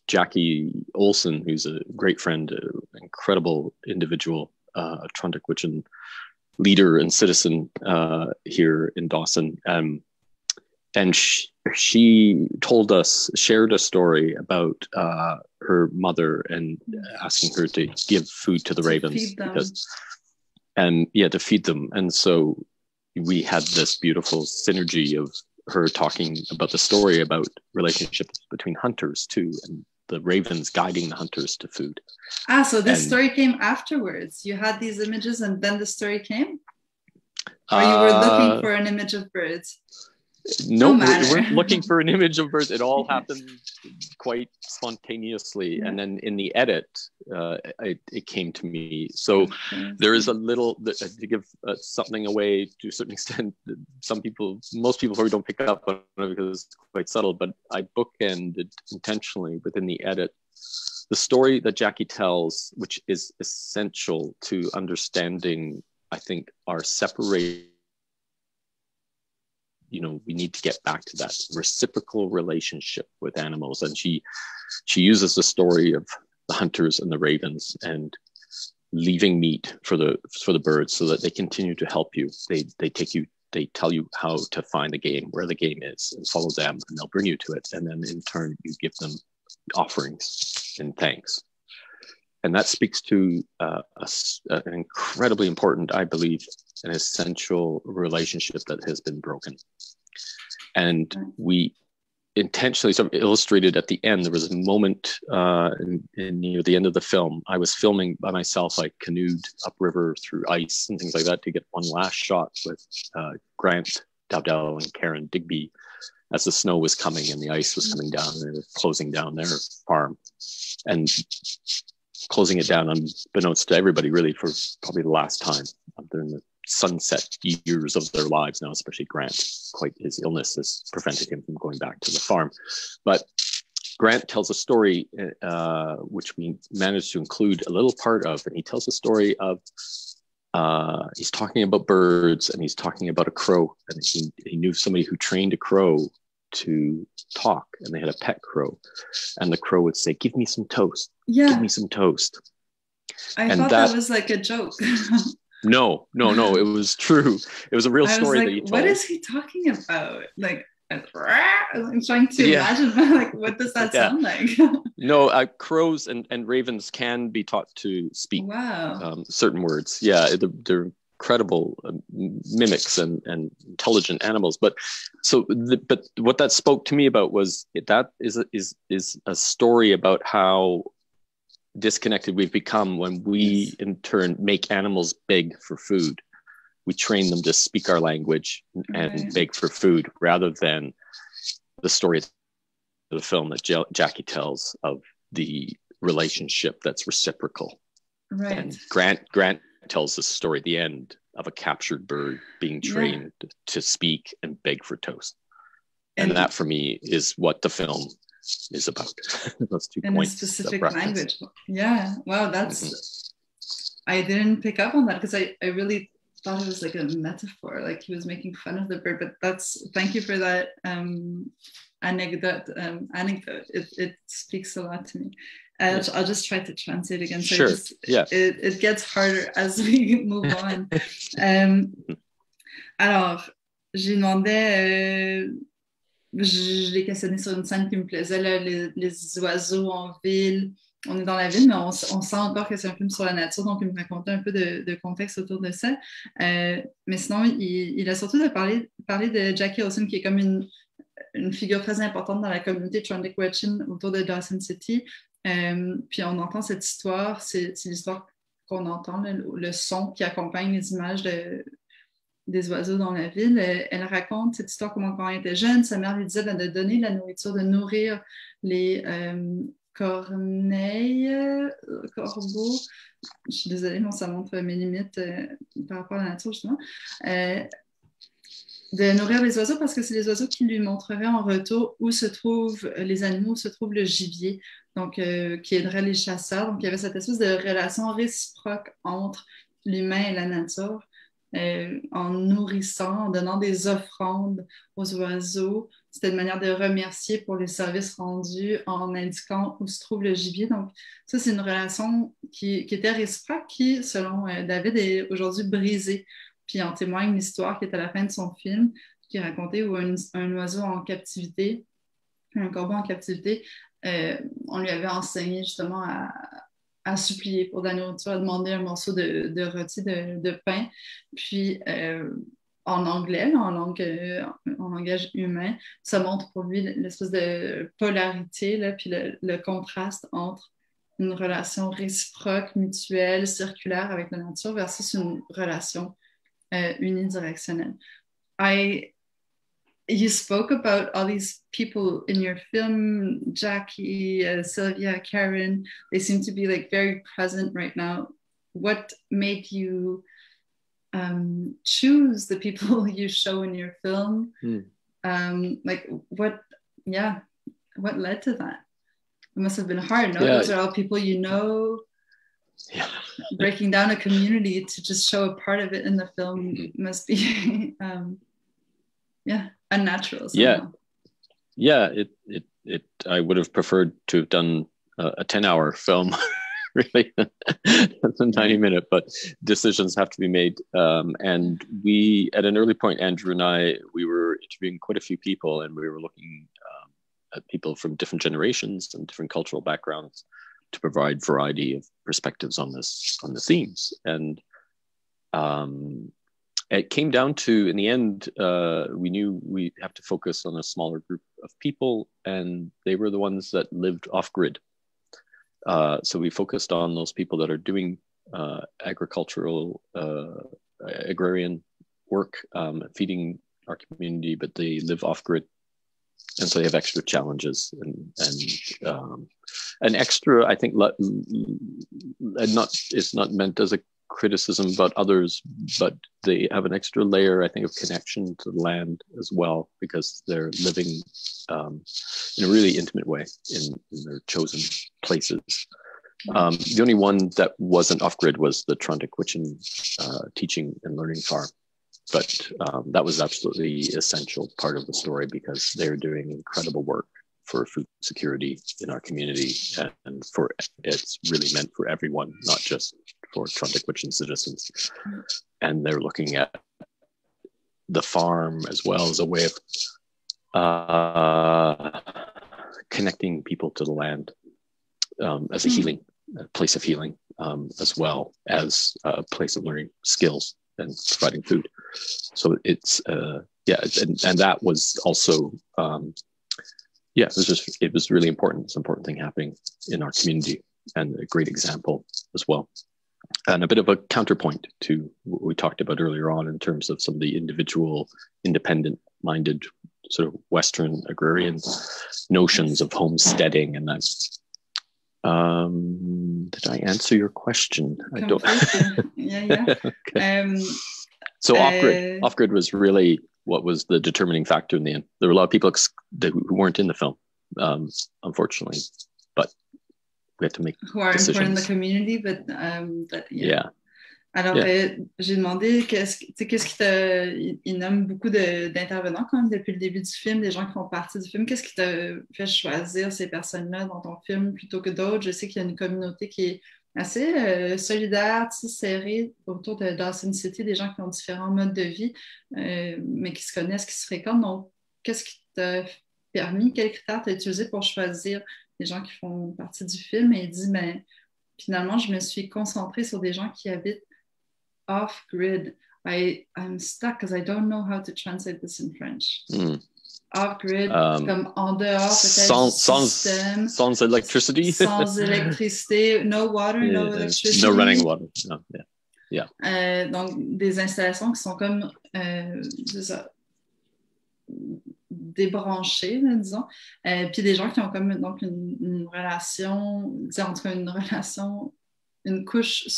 Jackie Olson, who's a great friend, an incredible individual, a Trondheim leader and citizen here in Dawson. And she shared a story about her mother and asking her to give food to the ravens to feed them. And so we had this beautiful synergy of her talking about the story about relationships between hunters too, and the ravens guiding the hunters to food. So this story came afterwards. You had these images and then the story came? Or you were looking for an image of birds? No, we weren't looking for an image of birds. It all happened quite spontaneously. And then in the edit, it came to me. So there is a little, to give something away to a certain extent, most people probably don't pick up on it because it's quite subtle, but I bookended intentionally within the edit the story that Jackie tells, which is essential to understanding, I think, our separation. We need to get back to that reciprocal relationship with animals. And she uses the story of the hunters and the ravens and leaving meat for the birds so that they continue to help you. They tell you how to find the game, where the game is, and follow them, and they'll bring you to it. And then in turn, you give them offerings and thanks. And that speaks to an incredibly important, I believe, an essential relationship that has been broken. And we intentionally sort of illustrated at the end, there was a moment near the end of the film. I was filming by myself. I canoed upriver through ice and things like that to get one last shot with Grant Dowdell and Karen Digby as the snow was coming and the ice was coming down and they were closing down their farm. And closing it down unbeknownst to everybody, really, for probably the last time. They're in the sunset years of their lives now, especially Grant. Quite his illness has prevented him from going back to the farm. But Grant tells a story, which we managed to include a little part of, and he tells a story of, he's talking about birds and he's talking about a crow, and he knew somebody who trained a crow to talk, and they had a pet crow, and the crow would say, "Give me some toast. Give me some toast." I thought that was like a joke. No, it was true. It was a real story that he told. What is he talking about? Like, I'm trying to imagine, like, what does that sound like? No, crows and ravens can be taught to speak certain words. Yeah, they're incredible mimics and intelligent animals. But what that spoke to me about was that is a story about how disconnected we've become when we in turn make animals beg for food. We train them to speak our language and beg for food, rather than the story of the film that Jackie tells of the relationship that's reciprocal. Right. And Grant tells the story at the end of a captured bird being trained to speak and beg for toast. And that for me is what the film is about. Those 2 in points. In a specific language. Yeah. Wow, that's I didn't pick up on that because I really thought it was like a metaphor, like he was making fun of the bird. But thank you for that anecdote. It speaks a lot to me. I'll just try to translate again. So it gets harder as we move on. Alors, j'ai demandé, je l'ai questionné sur une scène qui me plaisait, là, les oiseaux en ville. On est dans la ville, mais on sent encore que c'est un film sur la nature, donc il me racontait un peu de contexte autour de ça. Mais sinon, il a surtout parlé de Jackie Olsen, qui est comme une figure très importante dans la communauté Trondheim autour de Dawson City. Puis on entend cette histoire, c'est l'histoire qu'on entend, le son qui accompagne les images des oiseaux dans la ville. Elle raconte cette histoire comment quand elle était jeune, sa mère lui disait de donner de la nourriture, de nourrir les corneilles, corbeaux. Je suis désolée, non, ça montre mes limites par rapport à la nature, justement. De nourrir les oiseaux parce que c'est les oiseaux qui lui montreraient en retour où se trouvent les animaux, où se trouve le gibier, donc qui aideraient les chasseurs. Donc il y avait cette espèce de relation réciproque entre l'humain et la nature, en nourrissant, en donnant des offrandes aux oiseaux. C'était une manière de remercier pour les services rendus en indiquant où se trouve le gibier. Donc ça, c'est une relation qui était réciproque, qui, selon David, est aujourd'hui brisée. Puis en témoigne l'histoire qui est à la fin de son film, qui racontait où un oiseau en captivité, un corbeau en captivité, on lui avait enseigné justement à supplier pour de la nourriture, à demander un morceau de rôti de pain. Puis en anglais, là, en langage humain. Ça montre pour lui l'espèce de polarité, là, puis le contraste entre une relation réciproque, mutuelle, circulaire avec la nature versus une relation unidirectionnelle. You spoke about all these people in your film, Jackie, Sylvia, Karen. They seem to be like very present right now. What made you choose the people you show in your film? Like what led to that? It must have been hard, no? Those are all people you know. Yeah. Breaking down a community to just show a part of it in the film must be unnatural somehow. It I would have preferred to have done a 10-hour film really than a 90-minute, but decisions have to be made, and we at an early point, Andrew and I, we were interviewing quite a few people, and we were looking at people from different generations and different cultural backgrounds to provide variety of perspectives on the themes. And it came down to, in the end, we knew we have to focus on a smaller group of people, and they were the ones that lived off-grid. So we focused on those people that are doing agricultural, agrarian work, feeding our community, but they live off-grid. And so they have extra challenges and an extra, I think, it's not meant as a criticism about others, but they have an extra layer, I think, of connection to the land as well, because they're living in a really intimate way in their chosen places. The only one that wasn't off-grid was the Trondequichin teaching and learning farm. But that was absolutely essential part of the story, because they're doing incredible work for food security in our community, and it's really meant for everyone, not just for Trondequichin citizens. And they're looking at the farm as well as a way of connecting people to the land as a place of healing, as well as a place of learning skills and providing food. So it's and that was also it was really important. It's an important thing happening in our community, and a great example as well, and a bit of a counterpoint to what we talked about earlier on in terms of some of the individual, independent minded sort of Western agrarian notions of homesteading. And that did I answer your question? I don't. Yeah. Okay. So off-grid was really what was the determining factor in the end. There were a lot of people who weren't in the film, unfortunately, but we had to make who are decisions. Important in the community, but yeah. Alors, j'ai demandé qu'est-ce qui t'a... Il nomme beaucoup d'intervenants quand même depuis le début du film, des gens qui font partie du film. Qu'est-ce qui t'a fait choisir ces personnes-là dans ton film plutôt que d'autres? Je sais qu'il y a une communauté qui est assez solidaire, serrée autour de Dawson City, des gens qui ont différents modes de vie, mais qui se connaissent, qui se fréquentent. Donc, qu'est-ce qui t'a permis, quels critères t'as utilisé pour choisir les gens qui font partie du film? Et il dit, finalement, je me suis concentrée sur des gens qui habitent off-grid. I'm stuck because I don't know how to translate this in French. Off-grid, comme en dehors peut-être du système. Sans electricity. Sans électricité, no water, no electricity. No running water. No, donc, des installations qui sont comme débranchées, disons. Puis des gens qui ont comme donc une relation, en tout cas une relation, une couche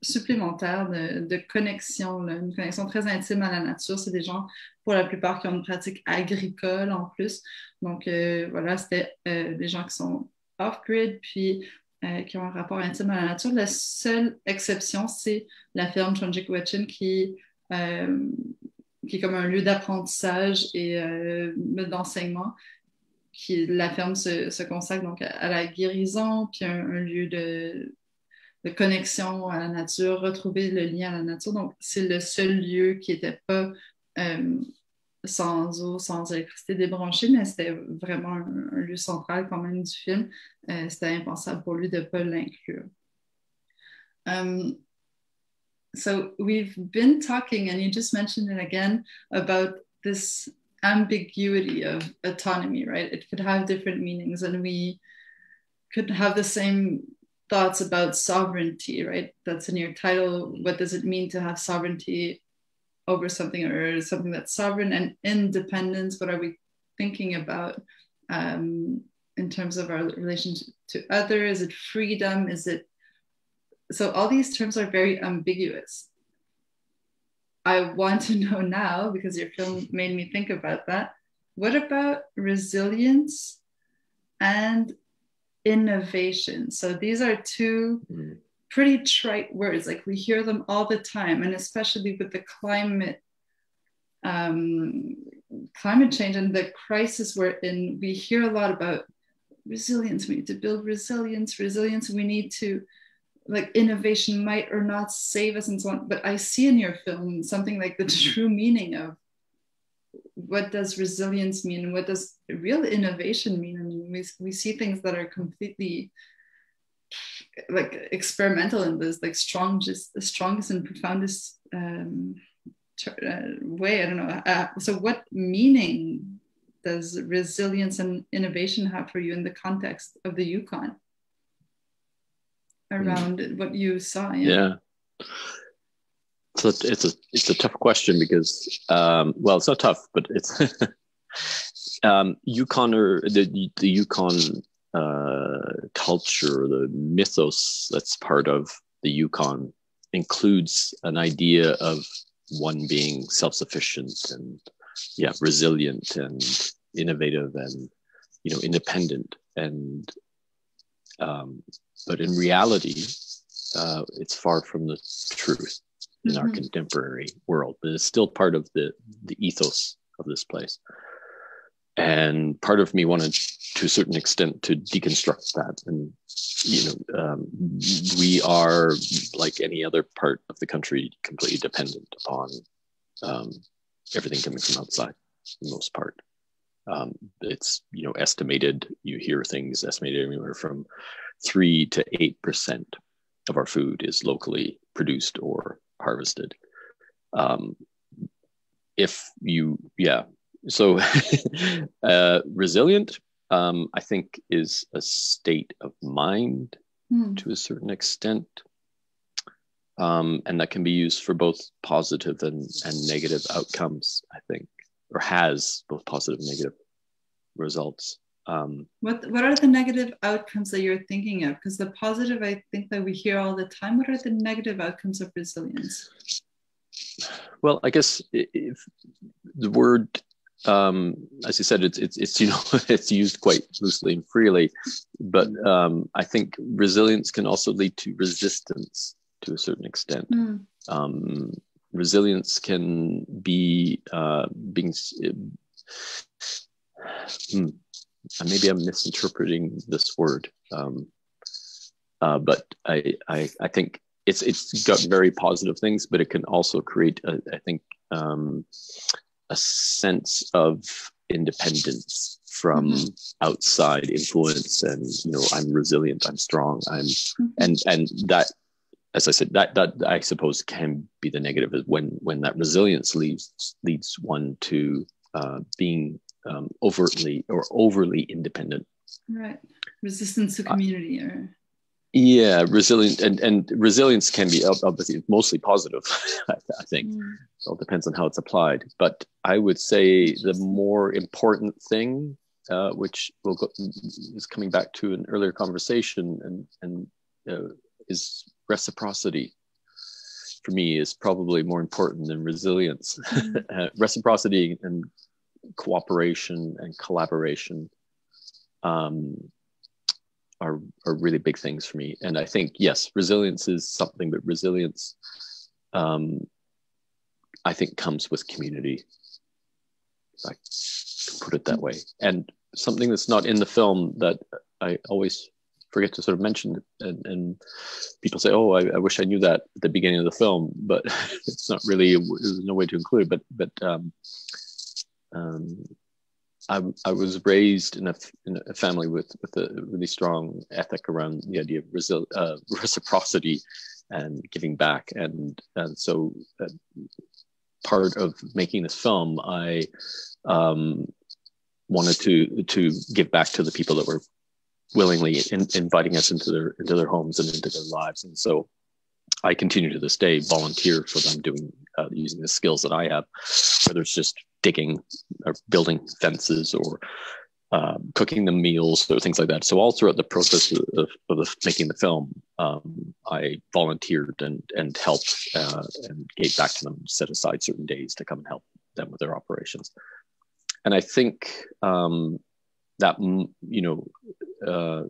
supplémentaire de connexion, là, une connexion très intime à la nature. C'est des gens, pour la plupart, qui ont une pratique agricole en plus. Donc, voilà, c'était des gens qui sont off-grid, puis qui ont un rapport intime à la nature. La seule exception, c'est la ferme Trondequichin qui est comme un lieu d'apprentissage et d'enseignement. La ferme se consacre donc à la guérison, puis un lieu de connexion à la nature, retrouver le lien à la nature. Donc, c'est le seul lieu qui n'était pas sans eau, sans électricité débranchée, mais c'était vraiment un lieu central quand même du film. C'était impensable pour lui de ne pas l'inclure. So we've been talking, and you just mentioned it again, about this ambiguity of autonomy, right? It could have different meanings, and we could have the same thoughts about sovereignty, right? That's in your title. What does it mean to have sovereignty over something, or something that's sovereign? And independence, what are we thinking about in terms of our relationship to others? Is it freedom? Is it... So all these terms are very ambiguous. I want to know now, because your film made me think about that, what about resilience and innovation? So these are two pretty trite words. Like, we hear them all the time, and especially with the climate change and the crisis we're in, we hear a lot about resilience. We need to build resilience. We need to, like, innovation might or not save us and so on. But I see in your film something like the true meaning of what does resilience mean? What does real innovation mean? I mean, we see things that are completely like experimental in this, like the strongest and profoundest way. I don't know. So what meaning does resilience and innovation have for you in the context of the Yukon? Around what you saw. Yeah. So it's a tough question because well, it's not tough, but it's Yukoner, the Yukon culture, the mythos that's part of the Yukon includes an idea of one being self-sufficient and resilient and innovative and independent, and but in reality, it's far from the truth in our contemporary world. But it's still part of the ethos of this place. And part of me wanted, to a certain extent, to deconstruct that. And we are, like any other part of the country, completely dependent upon everything coming from outside, for the most part. It's estimated. You hear things estimated anywhere from 3 to 8% of our food is locally produced or harvested. So resilient, I think, is a state of mind to a certain extent, and that can be used for both positive and negative outcomes, I think, or has both positive and negative results. What are the negative outcomes that you're thinking of? Because the positive, I think, that we hear all the time. What are the negative outcomes of resilience? Well, I guess if the word, as you said, it's it's used quite loosely and freely, but I think resilience can also lead to resistance to a certain extent. Resilience can be maybe I'm misinterpreting this word, but I think it's got very positive things, but it can also create a sense of independence from outside influence, and I'm resilient, I'm strong, and that, as I said, that I suppose can be the negative, is when that resilience leads one to being overtly or overly independent. Right. Resistance to community, or resilient, and resilience can be obviously mostly positive. I think it all depends on how it's applied. But I would say the more important thing, which is coming back to an earlier conversation, and is reciprocity. For me, is probably more important than resilience. Reciprocity and cooperation and collaboration are really big things for me. And I think, yes, resilience is something, but resilience, I think, comes with community, if I can put it that way. And something that's not in the film that I always forget to sort of mention, and people say, oh, I wish I knew that at the beginning of the film, but it's not really, there's no way to include it. But I was raised in a family with a really strong ethic around the idea of reciprocity, and giving back. And so part of making this film, I wanted to give back to the people that were willingly inviting us into their homes and into their lives. And so I continue to this day volunteer for them, doing using the skills that I have, whether it's just digging or building fences or cooking them meals or things like that. So all throughout the process of making the film, I volunteered and helped and gave back to them, set aside certain days to come and help them with their operations. And I think that,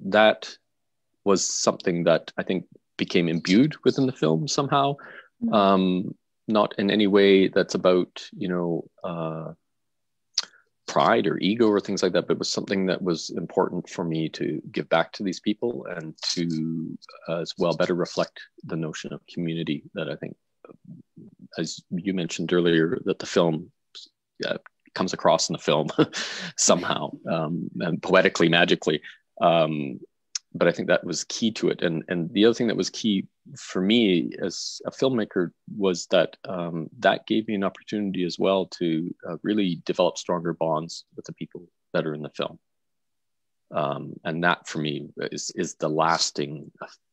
that was something that I think became imbued within the film somehow. Not in any way that's about, pride or ego or things like that, but it was something that was important for me to give back to these people and to as well better reflect the notion of community that I think, as you mentioned earlier, that the film comes across in the film somehow, and poetically, magically. But I think that was key to it. And the other thing that was key for me as a filmmaker was that that gave me an opportunity as well to really develop stronger bonds with the people that are in the film. And that for me is the lasting,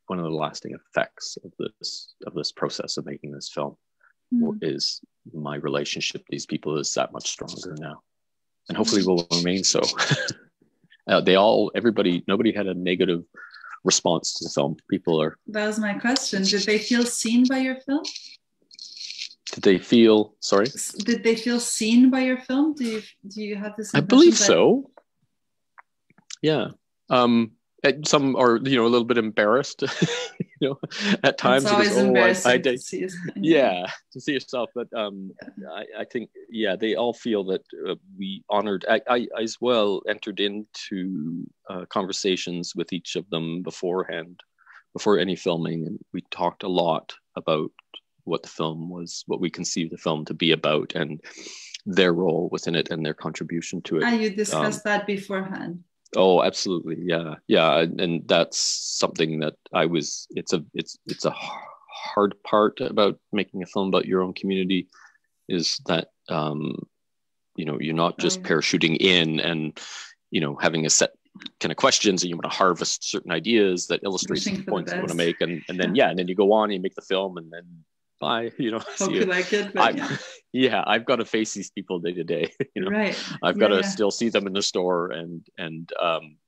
one of the lasting effects of this process of making this film. Is my relationship with these people is that much stronger now, and hopefully will remain so. Nobody had a negative response to the film. That was my question. Did they feel seen by your film? Did they feel seen by your film? Do you have this impression? I believe so. Yeah. Some are, a little bit embarrassed, at times. It's always embarrassing to see to see yourself. But I think, they all feel that we honored. I as well entered into conversations with each of them beforehand, before any filming, and we talked a lot about what the film was, what we conceived the film to be about, and their role within it and their contribution to it. You discussed that beforehand. Oh, absolutely. Yeah. And that's something that it's a hard part about making a film about your own community, is that, you're not just parachuting in and, having a set kind of questions, and you want to harvest certain ideas that illustrate the points you want to make. And then you go on and you make the film, and then bye, hope you like it, but I've got to face these people day to day, right. I've got to still see them in the store, and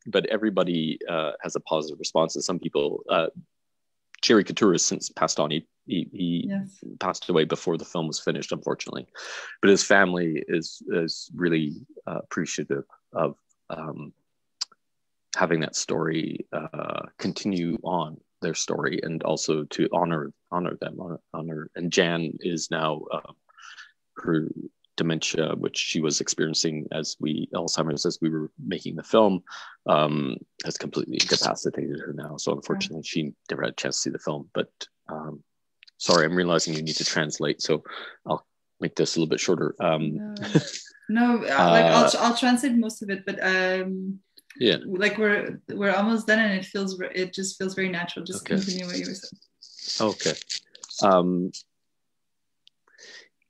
but everybody has a positive response. And some people, Jerry Couture has since passed on. He passed away before the film was finished, unfortunately, but his family is really appreciative of having that story continue on, their story, and also to honor them. And Jan is now her dementia, which she was experiencing Alzheimer's as we were making the film, has completely incapacitated her now. So unfortunately, she never had a chance to see the film. But sorry, I'm realizing you need to translate, so I'll make this a little bit shorter. I'll translate most of it, but like we're almost done, and it just feels very natural. Just continue what you were saying. Okay.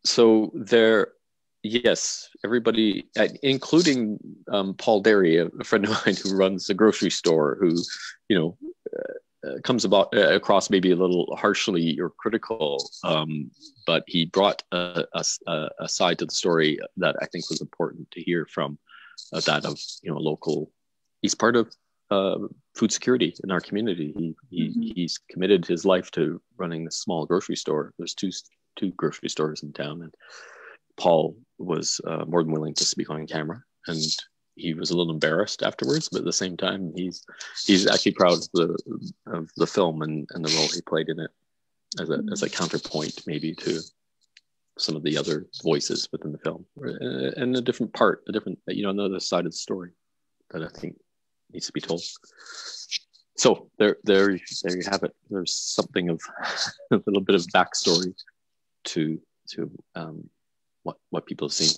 So there, yes, everybody, including Paul Derry, a friend of mine who runs a grocery store, who comes across maybe a little harshly or critical, but he brought a side to the story that I think was important to hear from, that of local. He's part of food security in our community. He's committed his life to running this small grocery store. There's two grocery stores in town, and Paul was more than willing to speak on camera, and he was a little embarrassed afterwards, but at the same time, he's actually proud of the film and the role he played in it as a counterpoint maybe to some of the other voices within the film, and a different another side of the story that I think needs to be told. So there you have it. There's something of a little bit of backstory to what people have seen.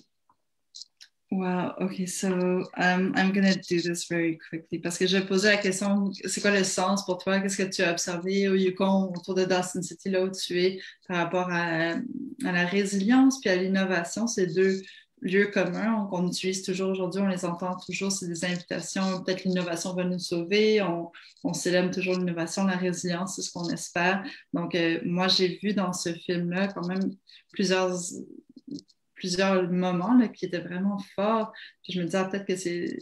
Wow, okay, so I'm gonna do this very quickly parce que je vais poser la question, c'est quoi le sens pour toi? Qu'est-ce que tu as observé au Yukon, autour de Dawson City, là où tu es, par rapport à la résilience puis à l'innovation? C'est deux lieux communs qu'on utilise toujours aujourd'hui, on les entend toujours, c'est des invitations, peut-être l'innovation va nous sauver, on célèbre toujours l'innovation, la résilience, c'est ce qu'on espère. Donc, moi, j'ai vu dans ce film-là quand même plusieurs moments là, qui étaient vraiment forts. Puis je me disais peut-être que c'est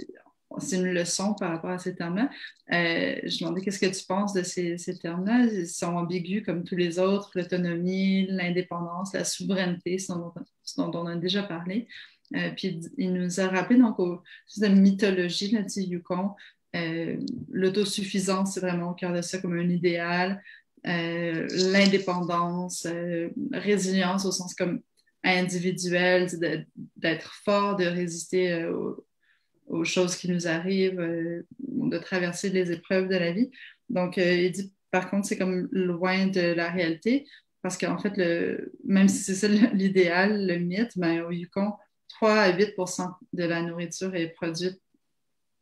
une leçon par rapport à ces termes-là. Je me demandais qu'est-ce que tu penses de ces termes-là. Ils sont ambigus comme tous les autres, l'autonomie, l'indépendance, la souveraineté, ce dont on a déjà parlé. Puis il nous a rappelé donc la mythologie là, du Yukon. L'autosuffisance, c'est vraiment au cœur de ça comme un idéal. L'indépendance, résilience au sens comme individuel, d'être fort, de résister aux choses qui nous arrivent, de traverser les épreuves de la vie. Donc, il dit, par contre, c'est comme loin de la réalité, parce qu'en fait, même si c'est ça l'idéal, le mythe, ben, au Yukon, 3 à 8% de la nourriture est produite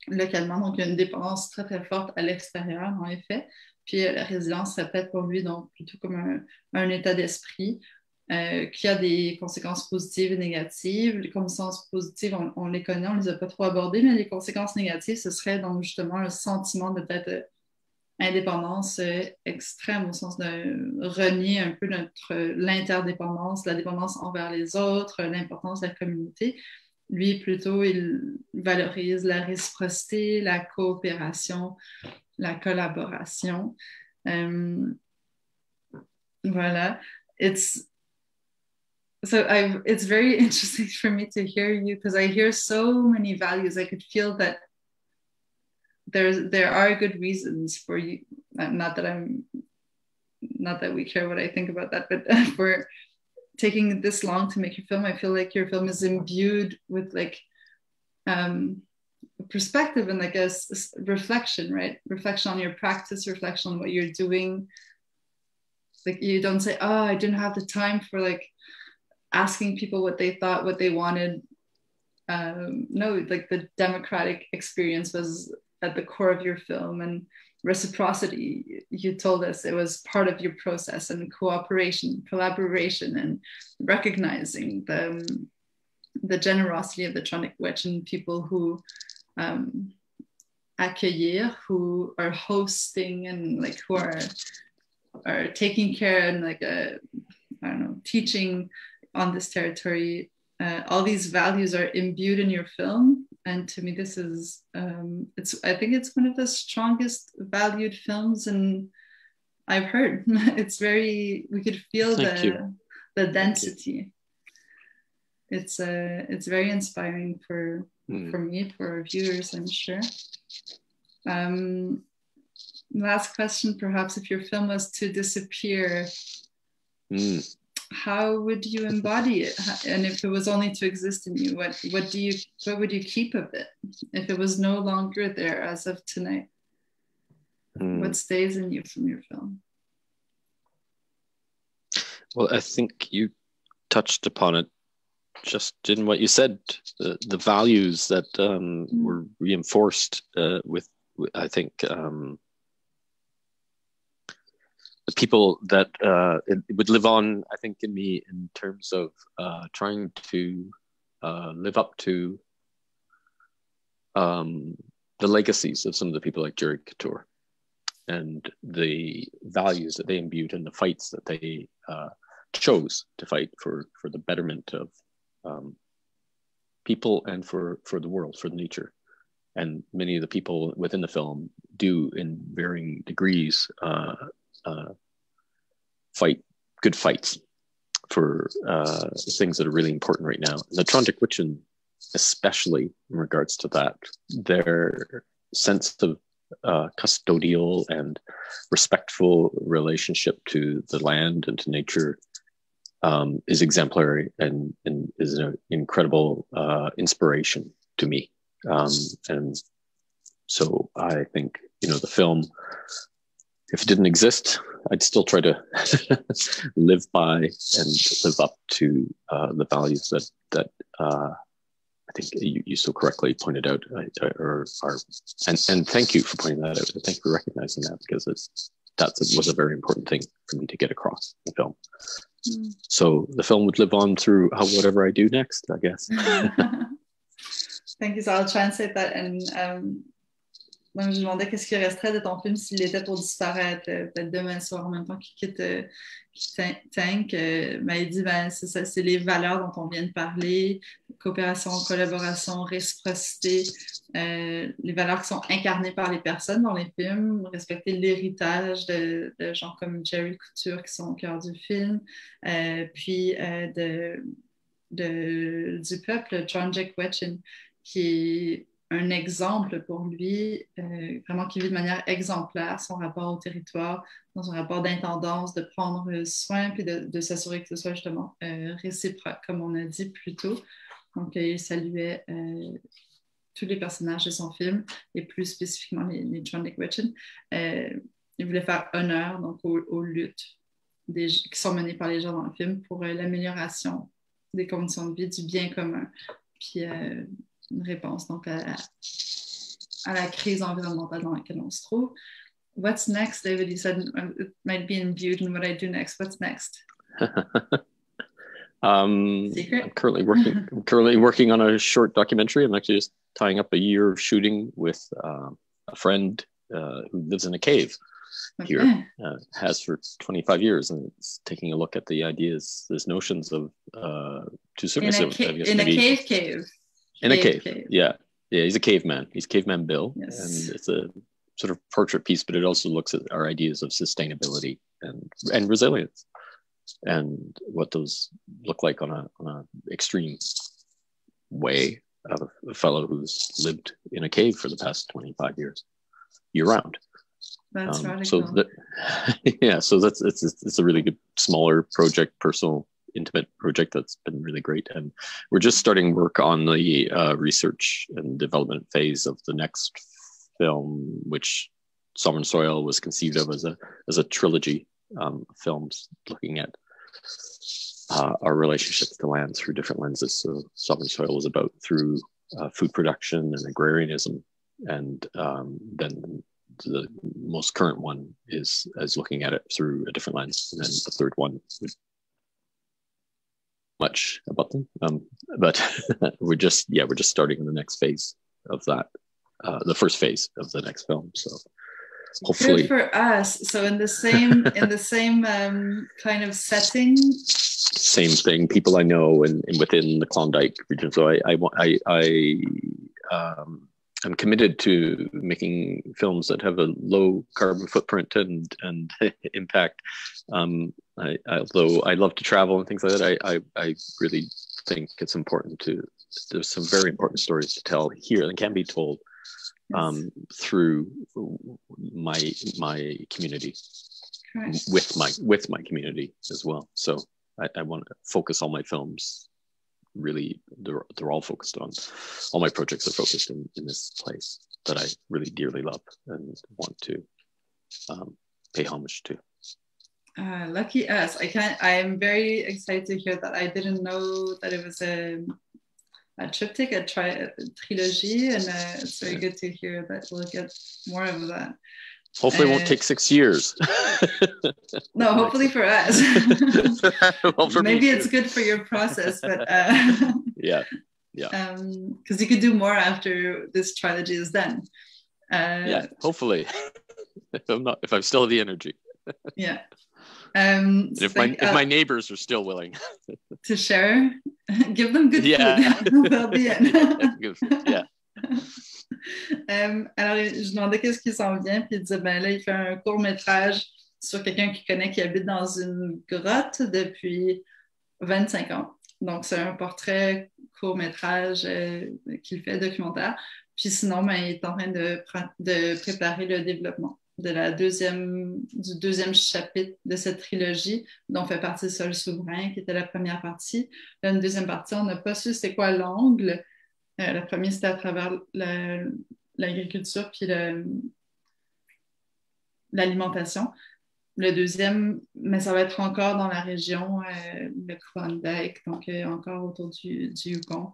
localement, donc il y a une dépendance très, très forte à l'extérieur, en effet. Puis la résilience, ça peut être pour lui donc plutôt comme un état d'esprit, qui a des conséquences positives et négatives. Les conséquences positives, on les connaît, on ne les a pas trop abordées, mais les conséquences négatives, ce serait donc justement un sentiment de peut-être indépendance extrême, au sens de renier un peu l'interdépendance, la dépendance envers les autres, l'importance de la communauté. Lui, plutôt, il valorise la réciprocité, la coopération, la collaboration. Voilà. It's very interesting for me to hear you because I hear so many values. I could feel that there are good reasons for you. Not that we care what I think about that, but for taking this long to make your film. I feel like your film is imbued with like perspective and like a reflection, right? Reflection on your practice, reflection on what you're doing. Like you don't say, oh, I didn't have the time for like asking people what they thought, what they wanted. No, like the democratic experience was at the core of your film, and reciprocity, you told us it was part of your process, and cooperation, collaboration, and recognizing the generosity of the Tronic Witch and people who accueillir, who are hosting and like who are taking care and like I don't know, teaching on this territory. All these values are imbued in your film, and to me this is I think it's one of the strongest valued films and I've heard. It's very, we could feel the density. It's very inspiring for me, for our viewers, I'm sure. Last question, perhaps, if your film was to disappear, how would you embody it? And if it was only to exist in you, what would you keep of it? If it was no longer there as of tonight, what stays in you from your film? Well, I think you touched upon it just in what you said, the values that were reinforced with, I think, the people that it would live on, I think, in me in terms of trying to live up to the legacies of some of the people like Jerry Couture and the values that they imbued in the fights that they chose to fight for the betterment of people and for the world, for the nature. And many of the people within the film do, in varying degrees, fight good fights for things that are really important right now. And the Trontic Witchen, especially in regards to that, their sense of custodial and respectful relationship to the land and to nature is exemplary and is an incredible inspiration to me. And so I think, the film, if it didn't exist, I'd still try to live by and live up to the values that I think you so correctly pointed out, and thank you for pointing that out. Thank you for recognizing that, because that was a very important thing for me to get across the film. So the film would live on through whatever I do next, I guess. Thank you. So I'll translate that. And donc, je demandais qu'est-ce qui resterait de ton film s'il était pour disparaître, peut-être demain soir, en même temps qu'il quitte Tank. Il dit, c'est ça, c'est les valeurs dont on vient de parler, coopération, collaboration, réciprocité, les valeurs qui sont incarnées par les personnes dans les films, respecter l'héritage de gens comme Jerry Couture qui sont au cœur du film, puis du peuple, John Jack Wetchin, qui est un exemple pour lui, vraiment qui vit de manière exemplaire son rapport au territoire, dans son rapport d'intendance, de prendre soin, puis de s'assurer que ce soit justement réciproque, comme on a dit plus tôt. Donc, il saluait tous les personnages de son film, et plus spécifiquement les John Dick Wetchin. Il voulait faire honneur donc, aux luttes qui sont menées par les gens dans le film pour l'amélioration des conditions de vie, du bien commun, puis une réponse donc à la crise environnementale dans laquelle on se trouve. What's next, David? You said it might be imbued in what I do next. What's next? Secret? I'm currently working on a short documentary. I'm actually just tying up a year of shooting with a friend who lives in a cave here, has for 25 years, and it's taking a look at the ideas, these notions of to certain extent, in a cave. In a cave. Yeah. He's a caveman. He's Caveman Bill, yes. And it's a sort of portrait piece, but it also looks at our ideas of sustainability and resilience, and what those look like on a extreme way of a fellow who's lived in a cave for the past 25 years, year round. That's radical. So it's a really good smaller project, personal, intimate project that's been really great, and we're just starting work on the research and development phase of the next film, which Sovereign Soil was conceived of as a trilogy of films looking at our relationship to land through different lenses. So Sovereign Soil was about through food production and agrarianism, and then the most current one is looking at it through a different lens, and then the third one would much about them, but we're just starting the next phase of that, the first phase of the next film. So hopefully, good for us. So in the same kind of setting, same thing. People I know and within the Klondike region. So I'm committed to making films that have a low carbon footprint and impact. Although I love to travel and things like that, I really think it's important there's some very important stories to tell here that can be told through my community, with my community as well. So I want to focus all my films. Really, they're all focused on, all my projects are focused in this place that I really dearly love and want to pay homage to. Lucky us. I am very excited to hear that. I didn't know that it was a triptych, a trilogy, and it's very good to hear that we'll get more of that. Hopefully it won't take 6 years. No, hopefully for us. Well, for maybe me it's good for your process, but yeah. Because you could do more after this trilogy is done. Hopefully. if I'm still have the energy. Yeah. If my neighbors are still willing to share, give them good food. They'll be in. Good food. Yeah. Alors, je demandais qu'est-ce qui s'en vient, puis il disait, là, il fait un court-métrage sur quelqu'un qu'il connaît qui habite dans une grotte depuis 25 ans. Donc, c'est un portrait court-métrage qu'il fait, documentaire. Puis sinon, il est en train de préparer le développement du deuxième chapitre de cette trilogie, dont fait partie Sol souverain, qui était la première partie. Là, une deuxième partie, on n'a pas su c'est quoi l'angle. Le premier, c'était à travers l'agriculture puis l'alimentation. le deuxième, mais ça va être encore dans la région, le Klondike, donc encore autour du Yukon.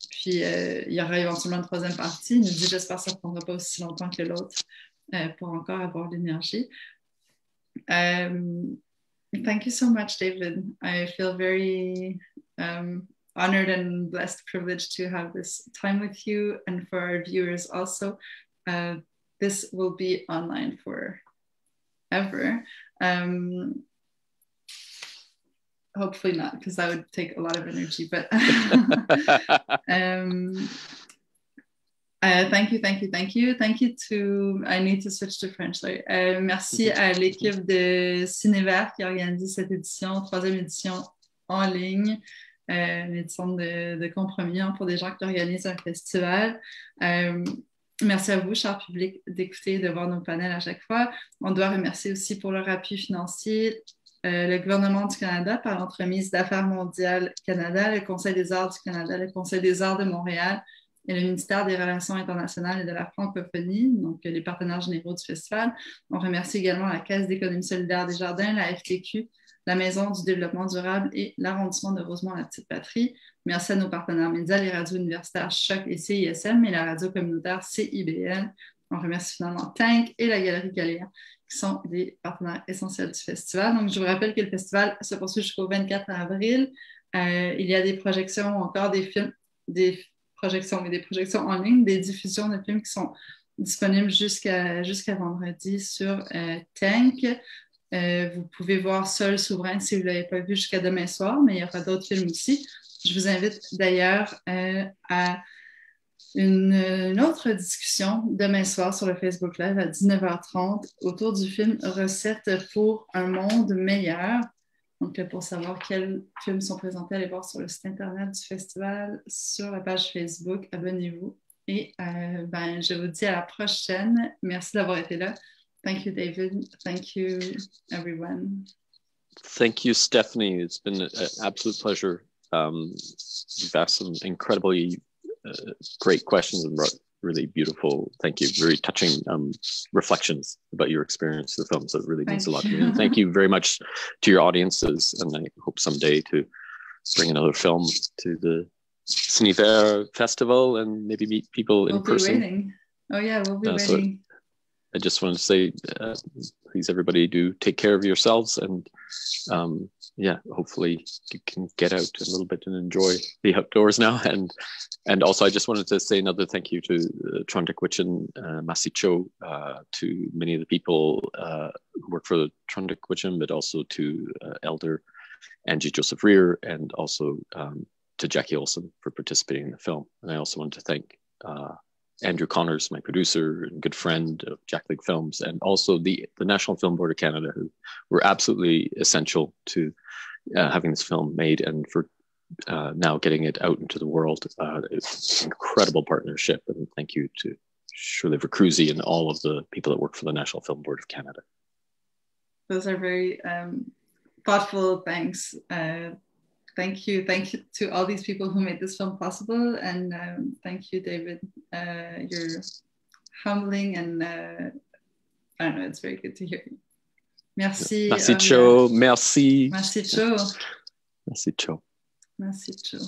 Puis il y aura éventuellement une troisième partie. Il nous dit, j'espère que ça ne prendra pas aussi longtemps que l'autre pour encore avoir l'énergie. Thank you so much, David. I feel very honored and blessed, privileged to have this time with you, and for our viewers also. This will be online forever. Hopefully not, because that would take a lot of energy, but thank you to, I need to switch to French, sorry. Merci à l'équipe de Ciné Vert qui organise cette édition, troisième édition en ligne, une édition de compromis pour des gens qui organisent un festival. Merci à vous, cher public, d'écouter et de voir nos panels à chaque fois. On doit remercier aussi pour leur appui financier le gouvernement du Canada par l'entremise d'Affaires mondiales Canada, le Conseil des arts du Canada, le Conseil des arts de Montréal et le ministère des Relations internationales et de la francophonie, donc les partenaires généraux du festival. On remercie également la Caisse d'économie solidaire des Jardins, la FTQ, la Maison du développement durable et l'arrondissement de Rosemont-la-Petite-Patrie. Merci à nos partenaires médias, les radios universitaires Choc et CISM et la radio communautaire CIBL. On remercie finalement Tank et la Galerie Galéa, qui sont des partenaires essentiels du festival. Donc, je vous rappelle que le festival se poursuit jusqu'au 24 avril. Il y a des projections, encore des films, des projections en ligne, des diffusions de films qui sont disponibles jusqu'à vendredi sur Tank. Vous pouvez voir Seul souverain si vous ne l'avez pas vu jusqu'à demain soir, mais il y aura d'autres films aussi. Je vous invite d'ailleurs à une autre discussion demain soir sur le Facebook Live à 19h30 autour du film Recettes pour un monde meilleur. Donc, pour savoir quels films sont présentés, allez voir sur le site internet du festival, sur la page Facebook. Abonnez-vous. Et je vous dis à la prochaine. Merci d'avoir été là. Thank you, David. Thank you, everyone. Thank you, Stephanie. It's been an absolute pleasure. You've asked some incredibly great questions and really beautiful, thank you, very touching reflections about your experience of the film. So it really means a lot to me. And thank you very much to your audiences. And I hope someday to bring another film to the Ciné Vert Festival and maybe meet people in person. We'll be waiting. Oh yeah, we'll be waiting. I just want to say, please, everybody, do take care of yourselves, and hopefully you can get out a little bit and enjoy the outdoors now. And also, I just wanted to say another thank you to Trondheim Masicho, to many of the people who work for the Trondheim, but also to Elder Angie Joseph Rear, and also to Jackie Olson for participating in the film. And I also want to thank Andrew Connors, my producer and good friend of Jack League Films, and also the National Film Board of Canada, who were absolutely essential to having this film made and for now getting it out into the world. It's an incredible partnership, and thank you to Shirley Vercruyze and all of the people that work for the National Film Board of Canada. Those are very thoughtful thanks. Thank you to all these people who made this film possible, and thank you, David. You're humbling, and I don't know, it's very good to hear you. Merci. Merci, Cho. Merci. Merci, Cho. Merci, Cho. Merci, Cho.